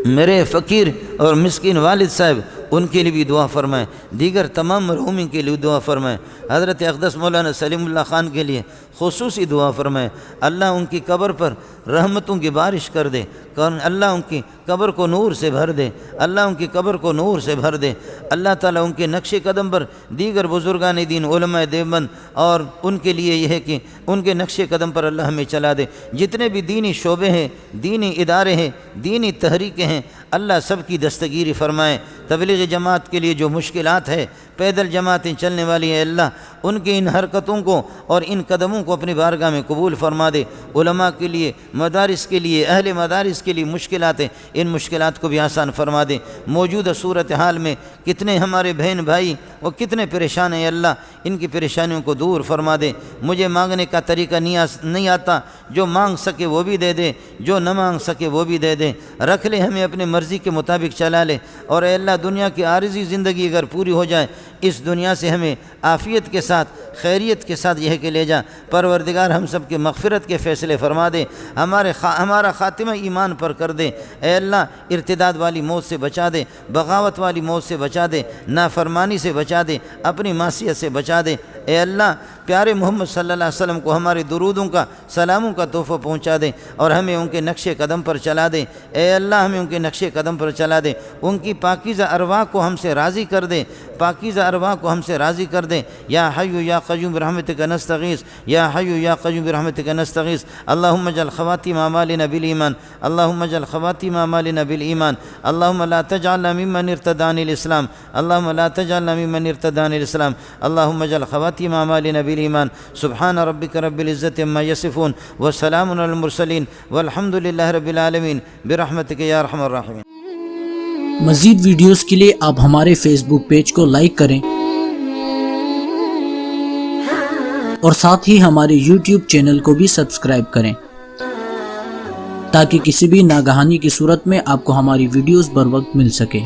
میرے فقیر اور مسکین والد صاحب ان کے لیے بھی دعا فرمائیں، دیگر تمام مرحومین کے لیے دعا فرمائیں، حضرت اقدس مولانا سلیم اللہ خان کے لیے خصوصی دعا فرمائیں، اللہ ان کی قبر پر رحمتوں کی بارش کر دے، اللہ ان کی قبر کو نور سے بھر دے، اللہ ان کی قبر کو نور سے بھر دے، اللہ تعالیٰ ان کے نقش قدم پر دیگر بزرگان دین علماء دیوبند اور ان کے لیے یہ ہے کہ ان کے نقش قدم پر اللہ ہمیں چلا دے، جتنے بھی دینی شعبے ہیں، دینی ادارے ہیں، دینی تحریکیں ہیں، اللہ سب کی دستگیری فرمائیں، تبلیغ جماعت کے لیے جو مشکلات ہے، پیدل جماعتیں چلنے والی ہیں، اللہ ان کی ان حرکتوں کو اور ان قدموں کو اپنی بارگاہ میں قبول فرما دے، علماء کے لیے، مدارس کے لیے، اہل مدارس کے لیے مشکلات ہیں، ان مشکلات کو بھی آسان فرما دے، موجودہ صورتحال میں کتنے ہمارے بہن بھائی وہ کتنے پریشان ہیں، اللہ ان کی پریشانیوں کو دور فرما دے، مجھے مانگنے کا طریقہ نہیں آتا، جو مانگ سکے وہ بھی دے دے، جو نہ مانگ سکے وہ بھی دے دے، رکھ لے ہمیں اپنے مرضی کے مطابق چلا لے، اور اے اللہ دنیا کی عارضی زندگی اگر پوری ہو جائے، اس دنیا سے ہمیں عافیت کے ساتھ، خیریت کے ساتھ یہ کہ لے جا، پروردگار ہم سب کے مغفرت کے فیصلے فرما دے، ہمارا خاتمہ ایمان پر کر دے، اے اللہ ارتداد والی موت سے بچا دے، بغاوت والی موت سے بچا دے، نافرمانی سے بچا دے، اپنی معصیت سے بچا دے، اے اللہ پیارے محمد صلی اللہ علیہ وسلم کو ہمارے درودوں کا، سلاموں کا تحفہ پہنچا دے، اور ہمیں ان کے نقش قدم پر چلا دے، اے اللہ ہمیں ان کے نقش قدم پر چلا دے، ان کی پاکیزہ ارواح کو ہم سے راضی کر دے، پاکیزہ ارواح کو ہم سے راضی کر دے، یا حی یا قیوم برحمتک نستغیث، یا حی یا قیوم برحمتک نستغیث، اللہم اجعل خواتیم اعمالنا بالایمان، اللہم اجعل خواتیم اعمالنا بالایمان، اللہم لا تجعلنا ممن ارتد عن الاسلام، اللہم لا تجعلنا ممن ارتد عن الاسلام، اللہم اجعل خواتیم اعمالنا بالایمان، سبحان ربک رب العزت عما یصفون، وسلام علی المرسلین، والحمد للہ رب العالمین، برحمتک یا ارحم الراحمین۔
مزید ویڈیوز کے لیے آپ ہمارے فیس بک پیج کو لائک کریں اور ساتھ ہی ہمارے یوٹیوب چینل کو بھی سبسکرائب کریں تاکہ کسی بھی ناگہانی کی صورت میں آپ کو ہماری ویڈیوز بر وقت مل سکے۔